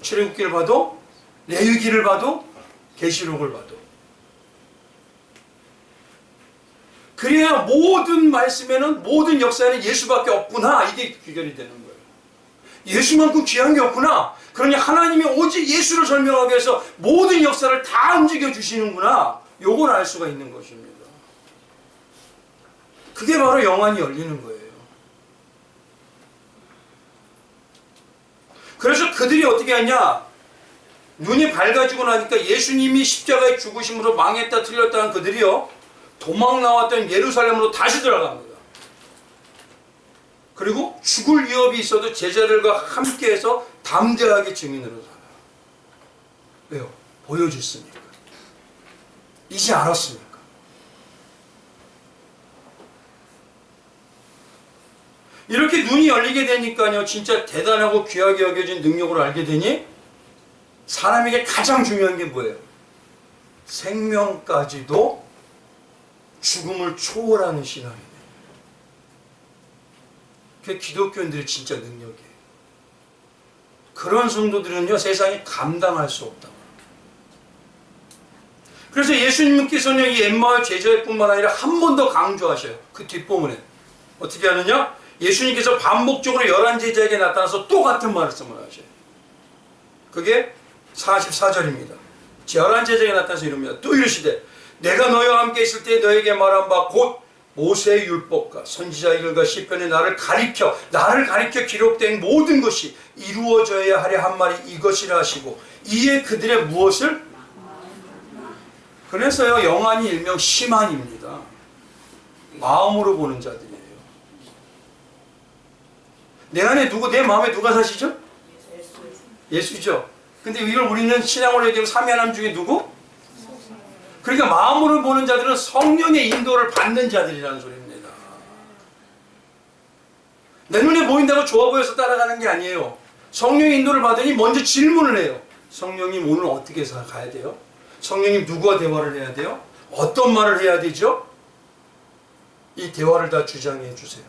출애굽기를 봐도, 레위기를 봐도, 계시록을 봐도. 그래야 모든 말씀에는, 모든 역사에는 예수밖에 없구나, 이게 귀결이 되는 거예요. 예수만큼 귀한 게 없구나. 그러니 하나님이 오직 예수를 설명하기 위해서 모든 역사를 다 움직여 주시는구나, 요걸 알 수가 있는 것입니다. 그게 바로 영안이 열리는 거예요. 그래서 그들이 어떻게 하냐? 눈이 밝아지고 나니까 예수님이 십자가에 죽으심으로 망했다 틀렸다 한 그들이요, 도망 나왔던 예루살렘으로 다시 들어갑니다. 그리고 죽을 위협이 있어도 제자들과 함께해서 담대하게 증인으로 살아요. 왜요? 보여줬으니까. 이제 알았으니까. 이렇게 눈이 열리게 되니까요, 진짜 대단하고 귀하게 여겨진 능력으로 알게 되니 사람에게 가장 중요한 게 뭐예요? 생명까지도 죽음을 초월하는 신앙이에요. 그게 기독교인들의 진짜 능력이에요. 그런 성도들은요, 세상에 감당할 수 없다. 그래서 예수님께서는 이 엠마오의 제자뿐만 아니라 한 번 더 강조하셔요. 그 뒷부분에 어떻게 하느냐? 예수님께서 반복적으로 11제자에게 나타나서 또 같은 말씀을 하셔요. 그게 44절입니다. 11제자에게 나타나서 이럽니다. 또 이르시되 내가 너희와 함께 있을 때 너에게 말한 바 곧 모세의 율법과 선지자의 글과 시편에 나를 가리켜 기록된 모든 것이 이루어져야 하려 한 말이 이것이라 하시고 이에 그들의 무엇을? 그래서요 영안이 일명 심한입니다. 마음으로 보는 자들이에요. 내 안에 내 마음에 누가 사시죠? 예수죠. 근데 이걸 우리는 신앙으로 얘기하면 삼위 하나님 중에 누구? 그러니까 마음으로 보는 자들은 성령의 인도를 받는 자들이라는 소리입니다. 내 눈에 보인다고 좋아 보여서 따라가는 게 아니에요. 성령의 인도를 받으니 먼저 질문을 해요. 성령님 오늘 어떻게 가야 돼요? 성령님 누구와 대화를 해야 돼요? 어떤 말을 해야 되죠? 이 대화를 다 주장해 주세요.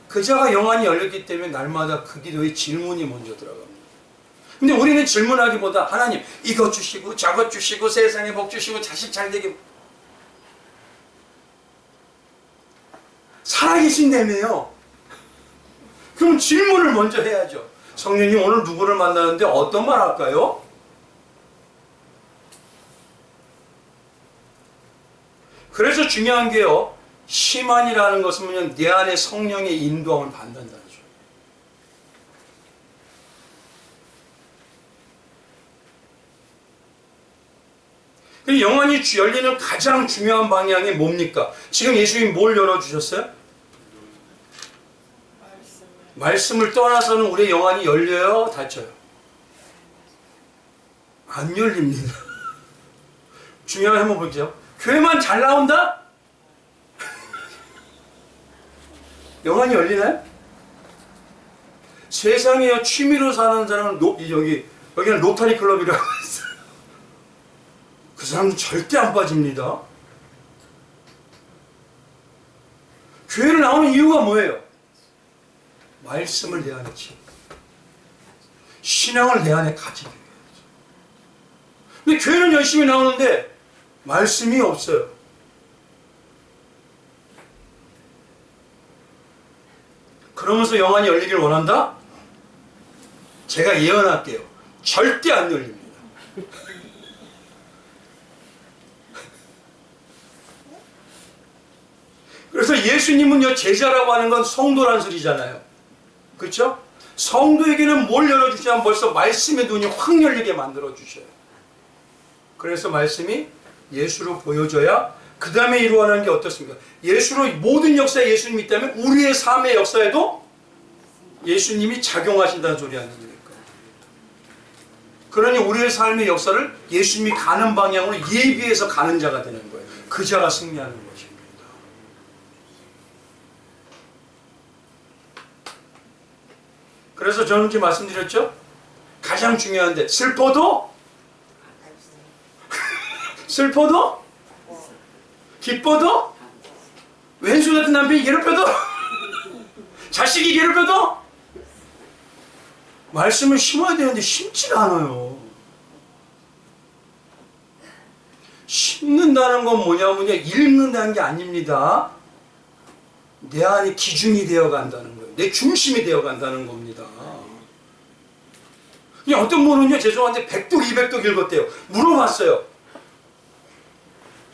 그 자가 영안이 열렸기 때문에 날마다 그 기도에 질문이 먼저 들어갑니다. 근데 우리는 질문하기보다 하나님 이것 주시고 저것 주시고 세상에 복 주시고 자식 잘 되게 살아계신다며요. 그럼 질문을 먼저 해야죠. 성령님 오늘 누구를 만나는데 어떤 말 할까요? 그래서 중요한 게요. 심한이라는 것은 뭐냐면 내 안에 성령의 인도함을 받는다는 거죠. 영안이 열리는 가장 중요한 방향이 뭡니까? 지금 예수님이 뭘 열어주셨어요? 말씀을 떠나서는 우리의 영안이 열려요? 닫혀요? 안 열립니다. 중요한 거 한번 볼게요. 교회만 잘 나온다? 영안이 열리나요? 세상에 취미로 사는 사람은 여기는 로타리 클럽이라고 있어요. 그 사람은 절대 안 빠집니다. 교회를 나오는 이유가 뭐예요? 말씀을 내 안에 지 신앙을 내 안에 가지기 위해서. 근데 교회는 열심히 나오는데 말씀이 없어요. 그러면서 영안이 열리길 원한다? 제가 예언할게요. 절대 안 열립니다. 그래서 예수님은요 제자라고 하는 건 성도란 소리잖아요. 그렇죠? 성도에게는 뭘 열어주시냐면 벌써 말씀의 눈이 확 열리게 만들어주셔요. 그래서 말씀이 예수로 보여져야 그 다음에 이루어가는 게 어떻습니까? 예수로 모든 역사에 예수님이 있다면 우리의 삶의 역사에도 예수님이 작용하신다는 소리 아닙니까? 그러니 우리의 삶의 역사를 예수님이 가는 방향으로 예비해서 가는 자가 되는 거예요. 그 자가 승리하는 것입니다. 그래서 저는 지금 말씀드렸죠? 가장 중요한데 슬퍼도 기뻐도 왼수 같은 남편이 괴롭혀도 자식이 괴롭혀도 말씀을 심어야 되는데 심지가 않아요. 심는다는 건 뭐냐 읽는다는 게 아닙니다. 내 안에 기준이 되어 간다는 거예요. 내 중심이 되어 간다는 겁니다. 그냥 어떤 분은요 죄송한데 100독 200독 읽었대요. 물어봤어요.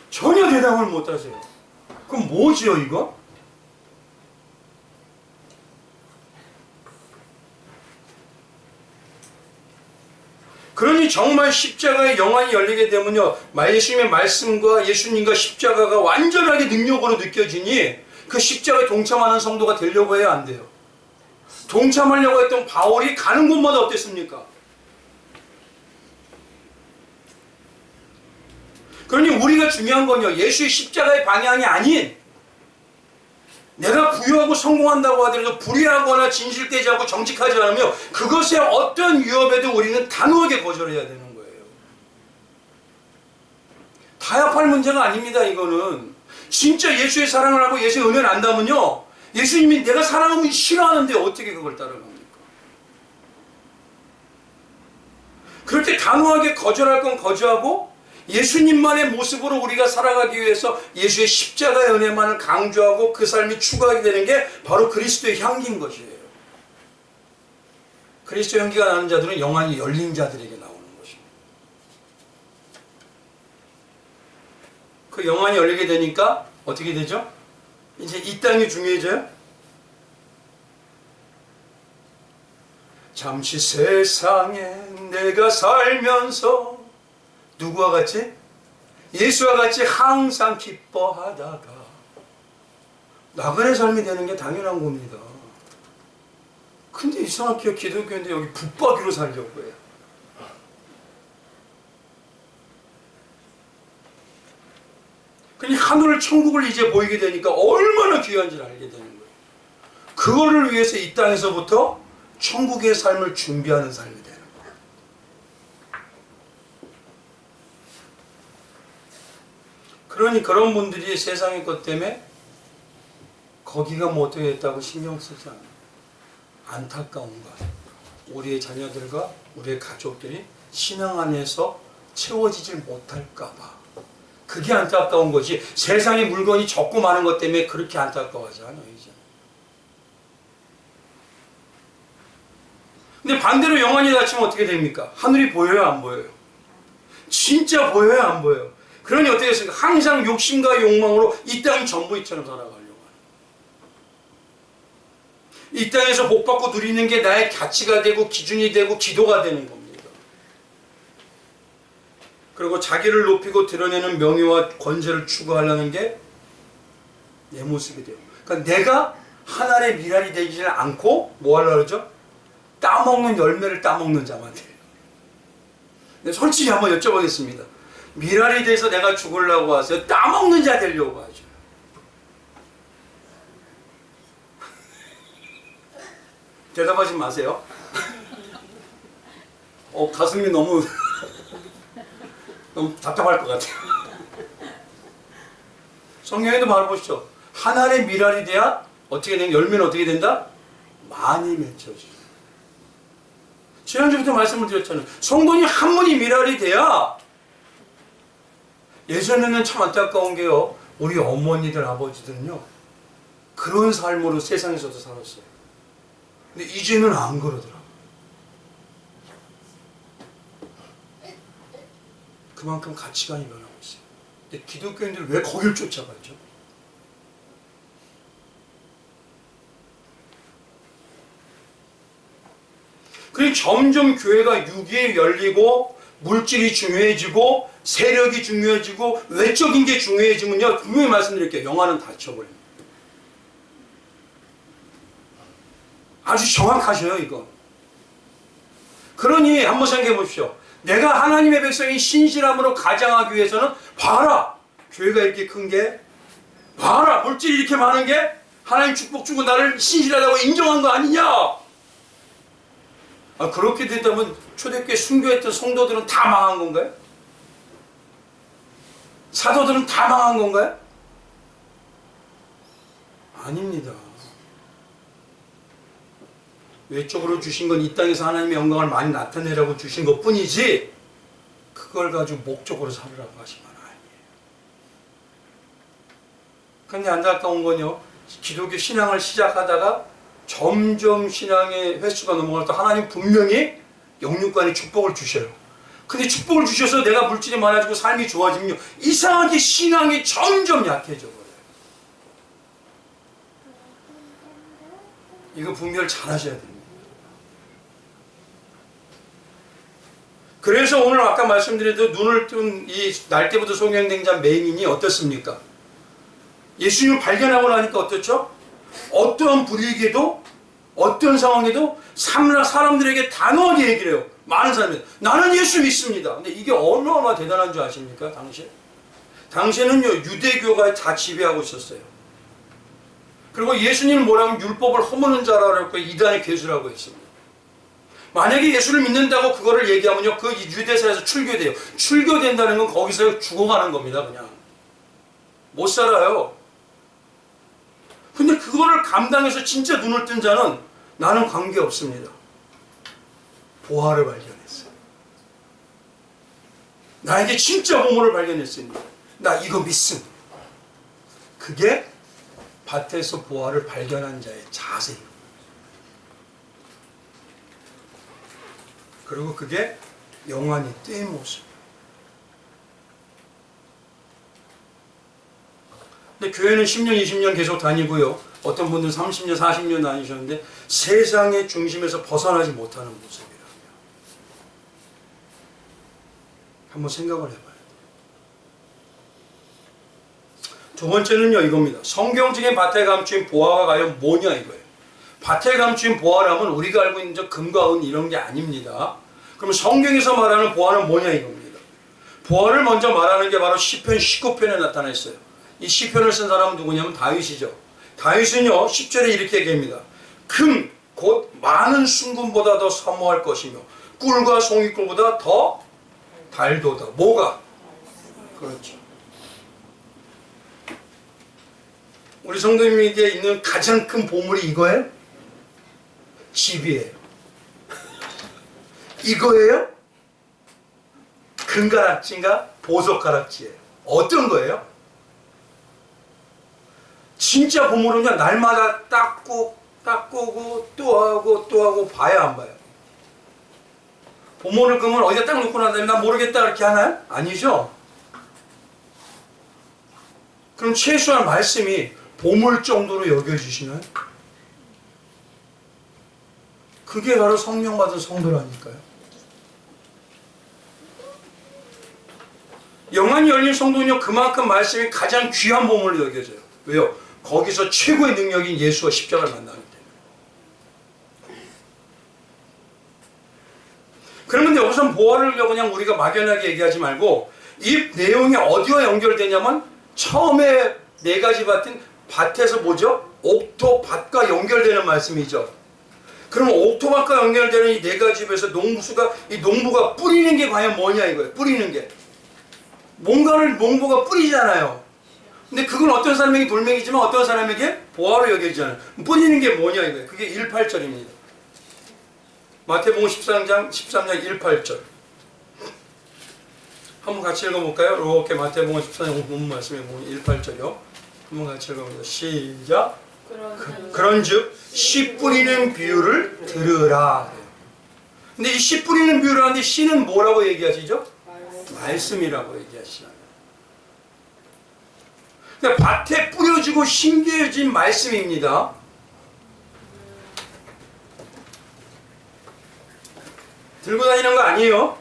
전혀 대답을 못 하세요. 그럼 뭐지요 이거? 그러니 정말 십자가의 영안이 열리게 되면요 예수님의 말씀과 예수님과 십자가가 완전하게 능력으로 느껴지니 그 십자가에 동참하는 성도가 되려고 해야 안 돼요. 동참하려고 했던 바울이 가는 곳마다 어땠습니까? 그러니 우리가 중요한 건요 예수의 십자가의 방향이 아닌 내가 부유하고 성공한다고 하더라도 불의하거나 진실되지 않고 정직하지 않으면 그것의 어떤 위협에도 우리는 단호하게 거절해야 되는 거예요. 타협할 문제가 아닙니다. 이거는 진짜 예수의 사랑을 알고 예수의 은혜를 안다면요 예수님이 내가 사랑하면 싫어하는데 어떻게 그걸 따라갑니까? 그럴 때 단호하게 거절할 건 거절하고 예수님만의 모습으로 우리가 살아가기 위해서 예수의 십자가의 은혜만을 강조하고 그 삶이 추구하게 되는 게 바로 그리스도의 향기인 것이에요. 그리스도의 향기가 나는 자들은 영안이 열린 자들에게 나오는 것입니다. 그 영안이 열리게 되니까 어떻게 되죠? 이제 이 땅이 중요해져요? 잠시 세상에 내가 살면서 누구와 같이? 예수와 같이 항상 기뻐하다가 나그네 삶이 되는 게 당연한 겁니다. 근데 이상하게 기독교인데 여기 붙박이로 살려고 해요. 그러니까 하늘 천국을 이제 보이게 되니까 얼마나 귀한지를 알게 되는 거예요. 그거를 위해서 이 땅에서부터 천국의 삶을 준비하는 삶이 되는 거예요. 그러니 그런 분들이 세상의 것 때문에 거기가 뭐 어떻게 됐다고 신경 쓰지 않아요. 안타까운 것. 우리의 자녀들과 우리의 가족들이 신앙 안에서 채워지질 못할까 봐. 그게 안타까운 거지. 세상의 물건이 적고 많은 것 때문에 그렇게 안타까워하지 않아요, 이제. 근데 반대로 영안이 닫히면 어떻게 됩니까? 하늘이 보여요, 안 보여요? 진짜 보여요, 안 보여요? 그러니 어떻게 됐습니까? 항상 욕심과 욕망으로 이 땅이 전부이처럼 살아가려고 하는. 이 땅에서 복받고 누리는 게 나의 가치가 되고 기준이 되고 기도가 되는 겁니다. 그리고 자기를 높이고 드러내는 명예와 권세를 추구하려는 게 내 모습이 돼요. 그러니까 내가 하나의 미랄이 되지 않고 뭐 하려고 그러죠? 따먹는 열매를 따먹는 자만 돼요. 근데 솔직히 한번 여쭤보겠습니다. 미랄이 돼서 내가 죽으려고 하세요? 따먹는 자 되려고 하죠. 대답하지 마세요. 가슴이 너무 답답할 것 같아요. 성경에도 말해보시죠. 하나의 미랄이 돼야 어떻게 된 열매는 어떻게 된다? 많이 맺혀지죠. 지난주부터 말씀을 드렸잖아요. 성도님 한 분이 미랄이 돼야. 예전에는 참 안타까운 게요. 우리 어머니들 아버지들은요. 그런 삶으로 세상에서도 살았어요. 근데 이제는 안 그러더라고요. 그만큼 가치관이 변하고 있어요. 근데 기독교인들은 왜 거길 쫓아가죠? 그리고 점점 교회가 육이 열리고 물질이 중요해지고 세력이 중요해지고 외적인 게 중요해지면요. 분명히 말씀드릴게요. 영안은 닫혀버립니다. 아주 정확하셔요, 이거. 그러니 한번 생각해 보십시오. 내가 하나님의 백성인 신실함으로 가장하기 위해서는 봐라. 교회가 이렇게 큰 게, 봐라. 물질이 이렇게 많은 게 하나님 축복 주고 나를 신실하다고 인정한 거 아니냐? 그렇게 된다면 초대교회 순교했던 성도들은 다 망한 건가요? 사도들은 다 망한 건가요? 아닙니다. 외적으로 주신 건 이 땅에서 하나님의 영광을 많이 나타내라고 주신 것 뿐이지 그걸 가지고 목적으로 살으라고 하신 건 아니에요. 그런데 안타까운 건요. 기독교 신앙을 시작하다가 점점 신앙의 횟수가 넘어갈 때 하나님 분명히 영육간의 축복을 주셔요. 근데 축복을 주셔서 내가 물질이 많아지고 삶이 좋아지면요. 이상하게 신앙이 점점 약해져 버려요. 이거 분별 잘 하셔야 됩니다. 그래서 오늘 아까 말씀드린 눈을 뜬 이 날때부터 소경된 자 맹인이 어떻습니까? 예수님을 발견하고 나니까 어떻죠? 어떠한 불이익에도 어떤 상황에도 사람들에게 단호하게 얘기를 해요. 많은 사람이 나는 예수 믿습니다. 근데 이게 얼마나 대단한 줄 아십니까? 당시에는요 유대교가 다 지배하고 있었어요. 그리고 예수님을 뭐라고 하면 율법을 허무는 자라고 이단의 괴수라고 했습니다. 만약에 예수를 믿는다고 그거를 얘기하면요 그 유대사에서 출교돼요. 출교된다는 건 거기서 죽어가는 겁니다. 그냥 못 살아요. 근데 그거를 감당해서 진짜 눈을 뜬 자는 나는 관계없습니다. 보화를 발견했어요. 나에게 진짜 보물을 발견했으니 나 이거 믿습니다. 그게 밭에서 보화를 발견한 자의 자세예요. 그리고 그게 영안이 뜬 모습. 근데 교회는 10년, 20년 계속 다니고요. 어떤 분들은 30년, 40년 다니셨는데 세상의 중심에서 벗어나지 못하는 모습이라며. 한번 생각을 해봐요. 두 번째는요, 이겁니다. 성경적인 밭에 감추인 보화가 과연 뭐냐 이거예요. 밭에 감추인 보화라면 우리가 알고 있는 저 금과 은 이런 게 아닙니다. 그럼 성경에서 말하는 보화는 뭐냐 이겁니다. 보화를 먼저 말하는 게 바로 시편 19편에 나타나 있어요. 이 시편을 쓴 사람은 누구냐면 다윗이죠. 다윗은요 10절에 이렇게 얘기합니다. 금 곧 많은 순금보다 더 사모할 것이며 꿀과 송이꿀보다 더 달도다. 뭐가? 그렇죠. 우리 성도님에게 있는 가장 큰 보물이 이거예요? 집이에요. 이거예요? 금가락지인가? 보석가락지예요. 어떤 거예요? 진짜 보물은요, 날마다 닦고 또 하고 봐야 안 봐요. 보물을 그러면 어디다 딱 놓고 난 다음에 나 모르겠다 이렇게 하나요? 아니죠. 그럼 최소한 말씀이 보물 정도로 여겨주시나요? 그게 바로 성령 받은 성도라니까요. 영안이 열린 성도는요, 그만큼 말씀이 가장 귀한 보물로 여겨져요. 왜요? 거기서 최고의 능력인 예수와 십자가를 만나기 때문에. 그런데 여기서 보화를 그냥 우리가 막연하게 얘기하지 말고 이 내용이 어디와 연결되냐면 처음에 네 가지 밭에서 뭐죠? 옥토밭과 연결되는 말씀이죠. 그럼 옥토밭과 연결되는 이 네 가지 집에서 농부가 뿌리는 게 과연 뭐냐 이거예요. 뿌리는 게. 뭔가를 농부가 뿌리잖아요. 근데 그건 어떤 사람에게 돌멩이지만 어떤 사람에게 보화로 여겨지잖아요. 뿌리는 게 뭐냐 이거예요. 그게 1,8절입니다. 마태복음 13장 1,8절. 한번 같이 읽어볼까요? 이렇게 마태복음 14장 본문 말씀에 보면 1,8절이요. 한번 같이 읽어봅니다. 시작. 그런즉 씨 뿌리는 비유를 들으라. 근데 이 씨 뿌리는 비유를 하는데 씨는 뭐라고 얘기하시죠? 말씀이라고 얘기하시나요? 그러니까 밭에 뿌려지고 심겨진 말씀입니다. 들고 다니는 거 아니에요.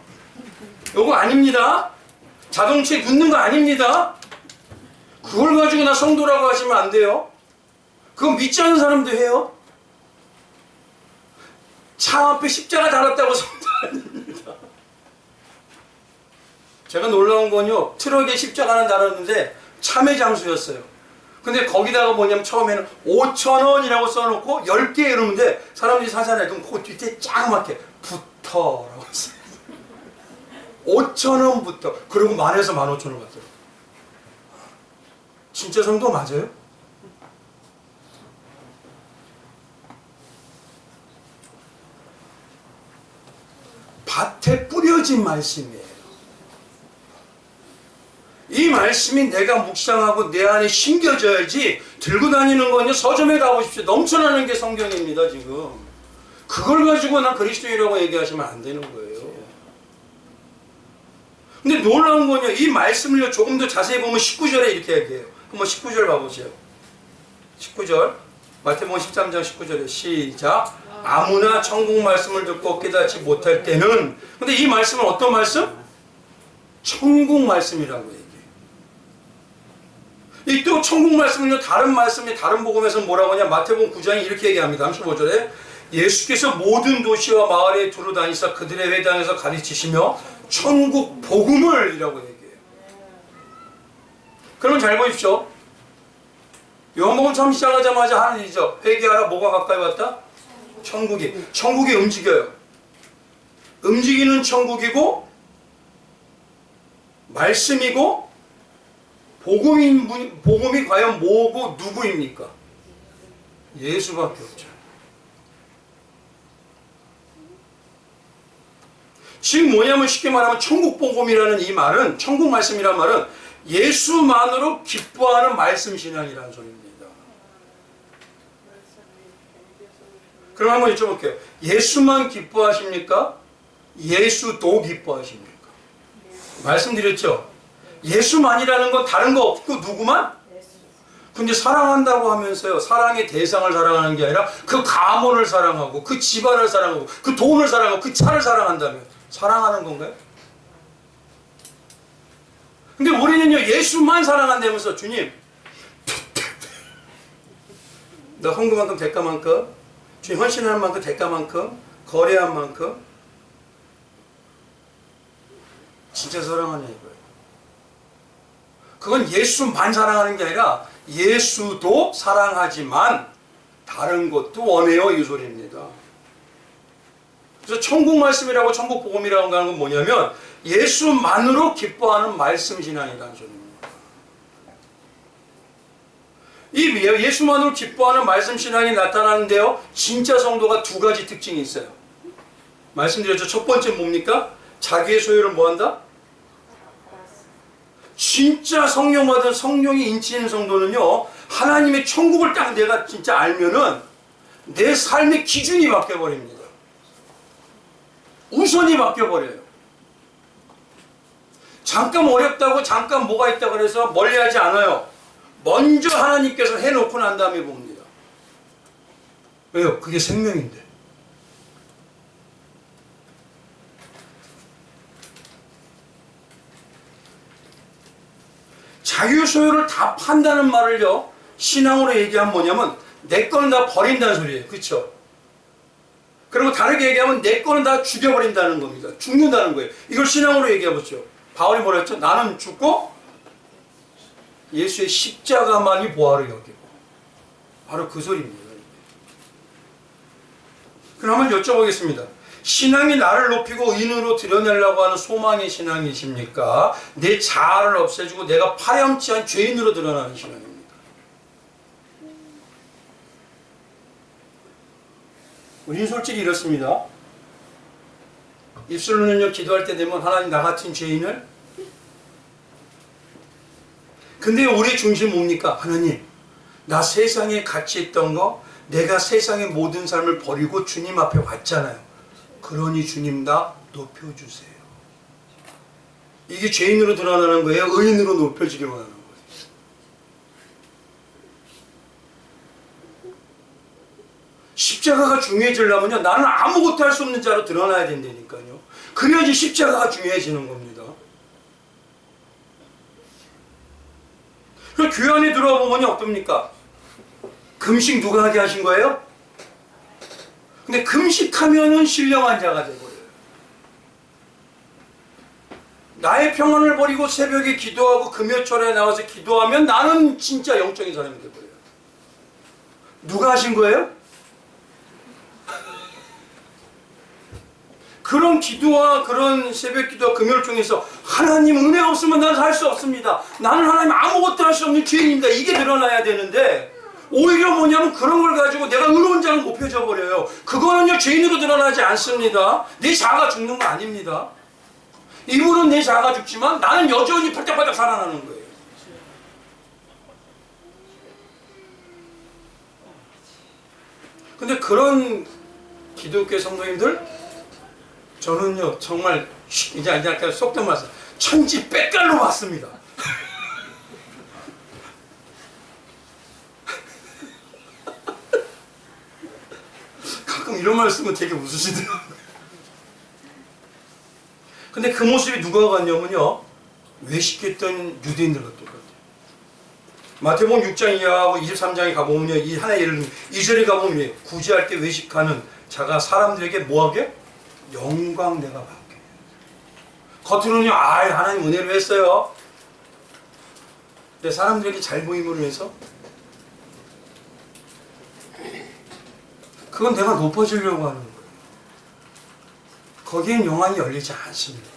요거 아닙니다. 자동차에 묻는 거 아닙니다. 그걸 가지고 나 성도라고 하시면 안 돼요. 그건 믿지 않는 사람도 해요. 차 앞에 십자가 달았다고 성도 아닙니다. 제가 놀라운 건요, 트럭에 십자가는 달았는데 참외 장수였어요. 근데 거기다가 뭐냐면 처음에는 5,000원이라고 써놓고 10개 이러는데 사람들이 사잖아요. 그럼 그 뒤에 짜그맣게 부터라고 써요. 5,000원부터. 그리고 10,000원에서 15,000원 받더라고요. 진짜 성도 맞아요? 밭에 뿌려진 말씀이에요. 이 말씀이 내가 묵상하고 내 안에 심겨져야지. 들고 다니는 건요, 서점에 가보십시오. 넘쳐나는 게 성경입니다 지금. 그걸 가지고 난 그리스도인이라고 얘기하시면 안 되는 거예요. 근데 놀라운 건요, 이 말씀을요 조금 더 자세히 보면 19절에 이렇게 얘기해요. 한번 19절 봐보세요. 19절 마태복음 13장 19절에 시작. 아무나 천국 말씀을 듣고 깨닫지 못할 때는. 근데 이 말씀은 어떤 말씀? 천국 말씀이라고 얘기해요. 이 또 천국 말씀은요, 다른 말씀이 다른 복음에서는 뭐라고 하냐, 마태복음 9장이 이렇게 얘기합니다. 35절에 예수께서 모든 도시와 마을에 두루 다니사 그들의 회당에서 가르치시며 천국 복음을 이라고 얘기해요. 그러면 잘 보십시오. 요한복음 처음 시작하자마자 하는 일이죠. 회개하라. 뭐가 가까이 왔다? 천국이 움직여요. 움직이는 천국이고 말씀이고 복음이 과연 뭐고 누구입니까? 예수밖에 없죠. 지금 뭐냐면 쉽게 말하면 천국 복음이라는 이 말은, 천국 말씀이라는 말은 예수만으로 기뻐하는 말씀 신앙이라는 소리입니다. 그럼 한번 여쭤볼게요. 예수만 기뻐하십니까? 예수도 기뻐하십니까? 말씀드렸죠? 예수만이라는 건 다른 거 없고 누구만? 근데 사랑한다고 하면서요, 사랑의 대상을 사랑하는 게 아니라 그 가문을 사랑하고 그 집안을 사랑하고 그 돈을 사랑하고 그 차를 사랑한다면 사랑하는 건가요? 근데 우리는요, 예수만 사랑한다면서, 주님 너 헌금만큼 대가만큼, 주님 헌신한 만큼 대가만큼, 거래한 만큼 진짜 사랑하냐 이거예요. 그건 예수만 사랑하는 게 아니라 예수도 사랑하지만 다른 것도 원해요, 이 소리입니다. 그래서 천국 말씀이라고 천국 복음이라고 하는 건 뭐냐면 예수만으로 기뻐하는 말씀 신앙이라는 소리입니다. 이 예수만으로 기뻐하는 말씀 신앙이 나타나는데요, 진짜 성도가 두 가지 특징이 있어요. 말씀드렸죠. 첫 번째 뭡니까? 자기의 소유를 뭐한다? 진짜 성령 받은 성령이 인치는 성도는요, 하나님의 천국을 딱 내가 진짜 알면은 내 삶의 기준이 바뀌어버립니다. 우선이 바뀌어버려요. 잠깐 어렵다고 잠깐 뭐가 있다 그래서 멀리하지 않아요. 먼저 하나님께서 해놓고 난 다음에 봅니다. 왜요? 그게 생명인데. 자유 소유를 다 판다는 말을요, 신앙으로 얘기하면 뭐냐면 내 거는 다 버린다는 소리예요. 그렇죠? 그리고 다르게 얘기하면 내 거는 다 죽여버린다는 겁니다. 죽는다는 거예요. 이걸 신앙으로 얘기해보죠. 바울이 뭐라 했죠? 나는 죽고 예수의 십자가만이 보화를 여기고. 바로 그 소리입니다. 그럼 한번 여쭤보겠습니다. 신앙이 나를 높이고 의인으로 드러내려고 하는 소망의 신앙이십니까? 내 자아를 없애주고 내가 파렴치한 죄인으로 드러나는 신앙입니다. 우리는 솔직히 이렇습니다. 입술로는요, 기도할 때 되면 하나님 나 같은 죄인을, 근데 우리의 중심 뭡니까? 하나님, 나 세상에 같이 있던 거, 내가 세상의 모든 삶을 버리고 주님 앞에 왔잖아요. 그러니 주님 나 높여주세요. 이게 죄인으로 드러나는 거예요? 의인으로 높여지기로 하는 거예요? 십자가가 중요해지려면요, 나는 아무것도 할 수 없는 자로 드러나야 된다니까요. 그래야지 십자가가 중요해지는 겁니다. 그 교회 안에 들어와 보면 어떻습니까? 금식 누가 하게 하신 거예요? 근데 금식하면은 신령한 자가 되버려요. 나의 평안을 버리고 새벽에 기도하고 금요철에 나와서 기도하면 나는 진짜 영적인 사람이 되버려요. 누가 하신 거예요? 그런 기도와 그런 새벽 기도와 금요일 중에서 하나님 은혜 없으면 나는 살 수 없습니다. 나는 하나님 아무것도 할 수 없는 죄인입니다. 이게 드러나야 되는데 오히려 뭐냐면 그런 걸 가지고 내가 의로운 자는 높여져 버려요. 그거는요, 죄인으로 드러나지 않습니다. 내 자아가 죽는 거 아닙니다. 이분은 내 자아가 죽지만 나는 여전히 팔딱팔딱 살아나는 거예요. 근데 그런 기독교 성도님들, 저는요, 정말 이제 아까 속된 말씀, 천지 빽깔로 봤습니다. 가끔 이런 말 쓰면 되게 웃으시더라고요. 근데 그 모습이 누가 같냐면요, 외식했던 유대인들과 똑같아요. 마태복음 6장 이하하고 23장에 가보면요, 이 하나의 예를 들면 2절에 가보면 구제할 때 외식하는 자가 사람들에게 뭐하게? 영광 내가 받게. 겉으로는요, 하나님 은혜로 했어요. 근데 사람들에게 잘 보임으로 해서 그건 내가 높아지려고 하는 거예요. 거기엔 영안이 열리지 않습니다.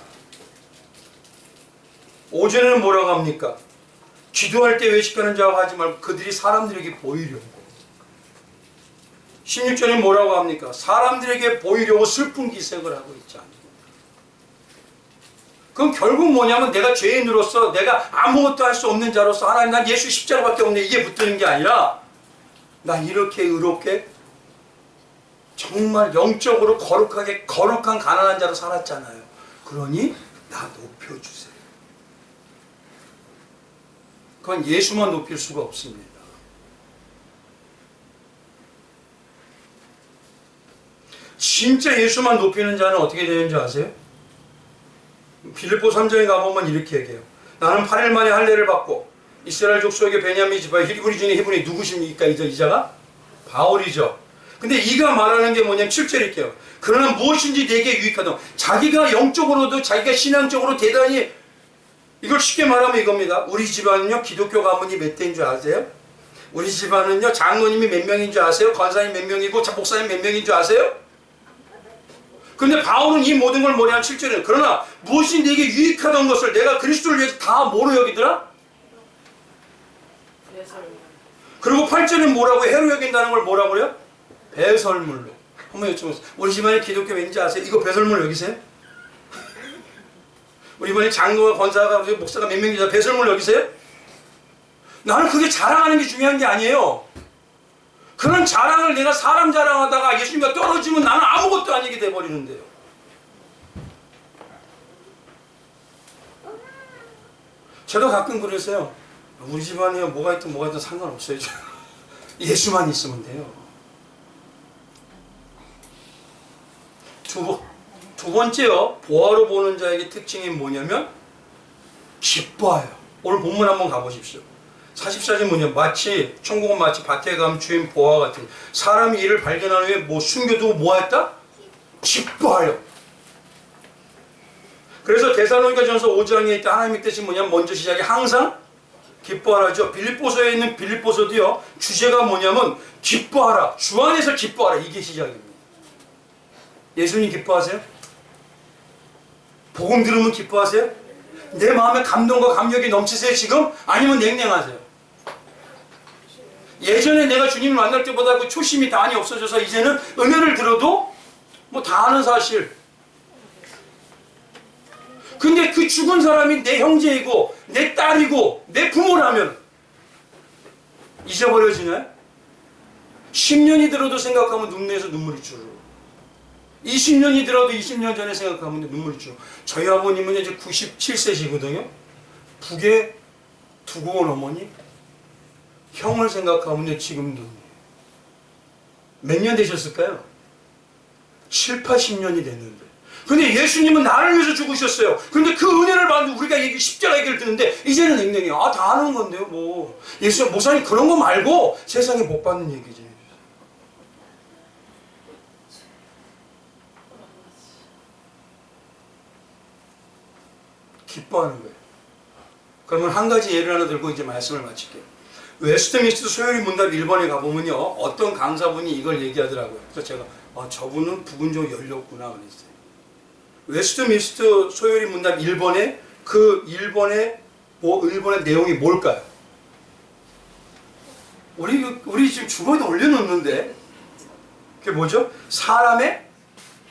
오전에는 뭐라고 합니까? 기도할 때 외식하는 자와 하지 말고 그들이 사람들에게 보이려고. 16절에 뭐라고 합니까? 사람들에게 보이려고 슬픈 기색을 하고 있지 않습니까? 그럼 결국 뭐냐면 내가 죄인으로서 내가 아무것도 할 수 없는 자로서 하나님 난 예수 십자가밖에 없네 이게 붙드는 게 아니라 나 이렇게 의롭게 정말 영적으로 거룩한 가난한 자로 살았잖아요. 그러니 나 높여주세요. 그건 예수만 높일 수가 없습니다. 진짜 예수만 높이는 자는 어떻게 되는 줄 아세요? 빌립보 3장에 가보면 이렇게 얘기해요. 나는 8일 만에 할례를 받고 이스라엘 족속의 베냐민 지파 히브리 중에 히브리 누구십니까? 이자가? 바울이죠. 근데 이가 말하는 게 뭐냐면 7절에 있게요. 그러나 무엇인지 내게 유익하던 자기가 영적으로도 자기가 신앙적으로 대단히 이걸 쉽게 말하면 이겁니다. 우리 집안은요 기독교 가문이 몇 대인 줄 아세요? 우리 집안은요 장로님이 몇 명인 줄 아세요? 권사님 몇 명이고 목사님 몇 명인 줄 아세요? 근데 바울은 이 모든 걸 뭐냐면 7절에 그러나 무엇이 내게 유익하던 것을 내가 그리스도를 위해서 다 뭐로 여기더라? 그리고 8절은 뭐라고 해로 여긴다는 걸 뭐라고 그래요? 배설물로. 한번 여쭤보세요. 우리 집안에 기독교 왠지 아세요? 이거 배설물 여기세요? 우리 집안에 장로가 권사가 목사가 몇 명이자 배설물 여기세요? 나는 그게 자랑하는 게 중요한 게 아니에요. 그런 자랑을 내가 사람 자랑하다가 예수님과 떨어지면 나는 아무것도 아니게 돼버리는데요. 제가 가끔 그러세요. 우리 집안에 뭐가 있든 상관없어요. 예수만 있으면 돼요. 두 번째요. 보화로 보는 자에게 특징이 뭐냐면 기뻐해요. 오늘 본문 한번 가보십시오. 44절 뭐냐 마치 천국은 마치 밭에 감 주인 보화 같은 사람이 이를 발견한 후에 뭐 숨겨두고 뭐했다? 기뻐하여. 그래서 데살로니가 전서 5장에 있다 하나님의 뜻이 뭐냐면 먼저 시작이 항상 기뻐하라죠. 빌립보서에 있는 빌립보서도요 주제가 뭐냐면 기뻐하라 주 안에서 기뻐하라 이게 시작입니다. 예수님 기뻐하세요? 복음 들으면 기뻐하세요? 내 마음에 감동과 감격이 넘치세요 지금? 아니면 냉랭하세요? 예전에 내가 주님을 만날 때보다 그 초심이 많이 없어져서 이제는 은혜를 들어도 뭐 다 아는 사실. 근데 그 죽은 사람이 내 형제이고 내 딸이고 내 부모라면 잊어버려지나요? 10년이 들어도 생각하면 눈에서 눈물이 주르. 20년이 들어도 20년 전에 생각하면 눈물이 주르. 저희 아버님은 이제 97세시거든요. 북에 두고 온 어머니 형을 생각하면 지금도 몇 년 되셨을까요? 7, 80년이 됐는데 근데 예수님은 나를 위해서 죽으셨어요. 근데 그 은혜를 받는 우리가 십자가 얘기를 듣는데 이제는 냉랭해요. 아, 다 아는 건데요 뭐. 예수님 목사님 그런 거 말고 세상에 못 받는 얘기지. 기뻐하는 거예요. 그러면 한 가지 예를 하나 들고 이제 말씀을 마칠게요. 웨스트민스터 소요리 문답 1번에 가보면요 어떤 강사분이 이걸 얘기하더라고요. 그래서 제가 저분은 북은 좀 열렸구나 그랬어요. 웨스트민스터 소요리 문답 1번에 그 1번의 내용이 뭘까요? 우리 지금 주머니에 올려놓는데 그게 뭐죠? 사람의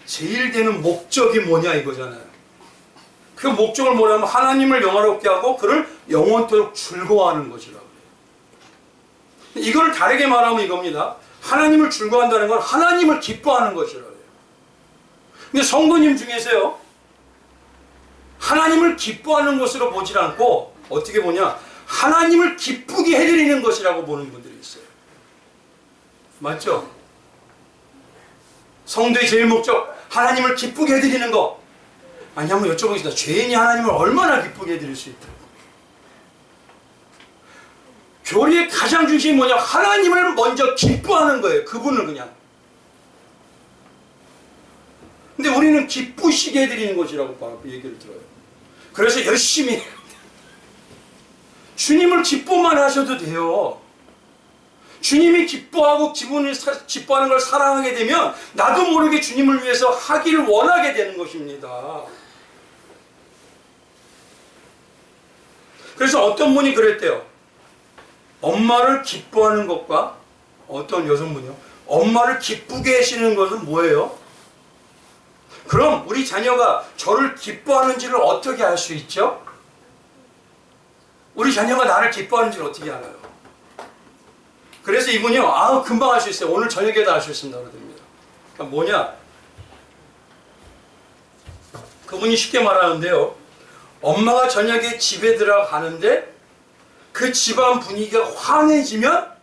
제일 되는 목적이 뭐냐 이거잖아요. 그 목적을 뭐냐면 하나님을 영화롭게 하고 그를 영원토록 즐거워하는 것이라고. 이걸 다르게 말하면 이겁니다. 하나님을 즐거워한다는 건 하나님을 기뻐하는 것이라고 해요. 근데 성도님 중에서요 하나님을 기뻐하는 것으로 보질 않고 어떻게 보냐 하나님을 기쁘게 해드리는 것이라고 보는 분들이 있어요. 맞죠? 성도의 제일 목적 하나님을 기쁘게 해드리는 거. 아니 한번 여쭤보겠습니다. 죄인이 하나님을 얼마나 기쁘게 해드릴 수 있다? 교리의 가장 중심이 뭐냐? 하나님을 먼저 기뻐하는 거예요. 그분을 그냥. 근데 우리는 기쁘시게 해드리는 것이라고 얘기를 들어요. 그래서 열심히 주님을 기뻐만 하셔도 돼요. 주님이 기뻐하고 기뻐하는 걸 사랑하게 되면 나도 모르게 주님을 위해서 하기를 원하게 되는 것입니다. 그래서 어떤 분이 그랬대요. 엄마를 기뻐하는 것과 어떤 여성분이요. 엄마를 기쁘게 하시는 것은 뭐예요? 그럼 우리 자녀가 저를 기뻐하는지를 어떻게 알 수 있죠? 우리 자녀가 나를 기뻐하는지를 어떻게 알아요? 그래서 이분이요. 금방 알 수 있어요. 오늘 저녁에도 알 수 있습니다. 그러더랍니다. 그러니까 뭐냐? 그분이 쉽게 말하는데요. 엄마가 저녁에 집에 들어가는데 그 집안 분위기가 환해지면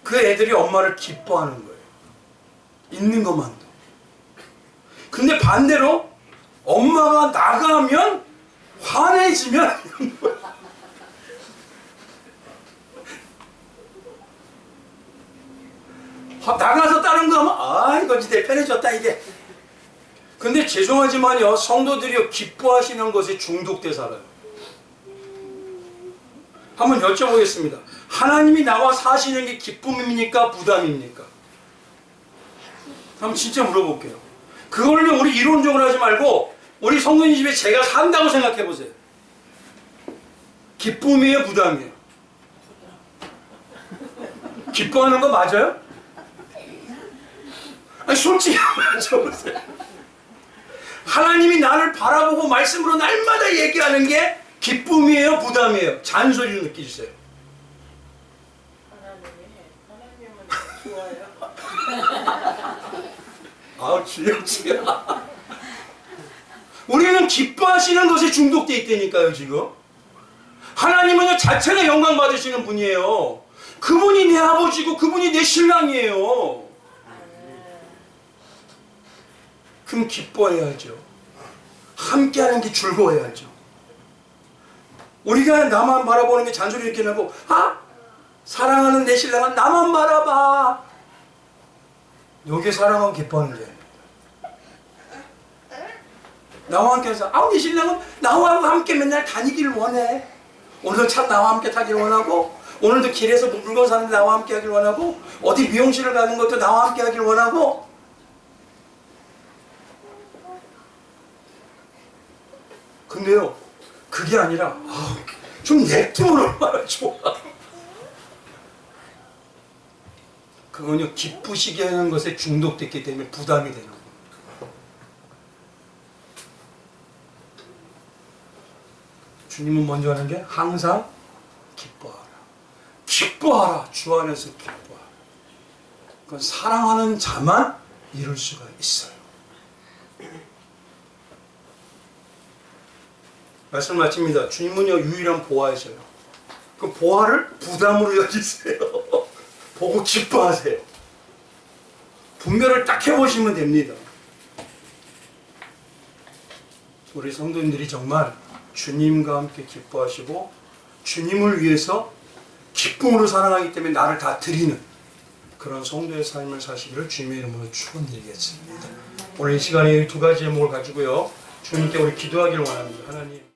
그 애들이 엄마를 기뻐하는 거예요. 있는 것만도. 근데 반대로 엄마가 나가면 화내지면 나가서 다른 거 하면 아 이거 지 편해졌다 이게. 근데 죄송하지만요 성도들이요 기뻐하시는 것에 중독돼 살아요. 한번 여쭤보겠습니다. 하나님이 나와 사시는 게 기쁨입니까 부담입니까? 한번 진짜 물어볼게요. 그걸요 우리 이론적으로 하지 말고 우리 성도님 집에 제가 산다고 생각해 보세요. 기쁨이에요 부담이에요? 기뻐하는 거 맞아요? 아니 솔직히 맞춰보세요. 하나님이 나를 바라보고 말씀으로 날마다 얘기하는 게 기쁨이에요 부담이에요? 잔소리로 느끼세요? 하나님은 좋아요. 아우 주여. 우리는 기뻐하시는 것에 중독돼 있다니까요 지금. 하나님은 자체가 영광 받으시는 분이에요. 그분이 내 아버지고 그분이 내 신랑이에요. 그럼 기뻐해야죠. 함께하는 게 즐거워야죠. 우리가 나만 바라보는 게 잔소리 이렇게 하고 아 사랑하는 내 신랑은 나만 바라봐. 여기에 사랑하고 기뻐하는 게 나와 함께 해서 아 내 신랑은 나와 함께 맨날 다니기를 원해. 오늘도 차 나와 함께 타기를 원하고 오늘도 길에서 물건 사는데 나와 함께 하기를 원하고 어디 미용실을 가는 것도 나와 함께 하기를 원하고. 근데요 그게 아니라 좀 냅두면 얼마나 좋아. 그건요 기쁘시게 하는 것에 중독됐기 때문에 부담이 되는 거예요. 주님은 먼저 하는 게 항상 기뻐하라. 기뻐하라. 주 안에서 기뻐하라. 그건 사랑하는 자만 이룰 수가 있어요. 말씀 마칩니다. 주님은요 유일한 보화이셔요. 그 보화를 부담으로 여기세요. 보고 기뻐하세요. 분별을 딱 해보시면 됩니다. 우리 성도님들이 정말 주님과 함께 기뻐하시고 주님을 위해서 기쁨으로 사랑하기 때문에 나를 다 드리는 그런 성도의 삶을 사시기를 주님의 이름으로 축원드리겠습니다. 오늘 이 시간에 이 두 가지 제목을 가지고요 주님께 우리 기도하기를 원합니다. 하나님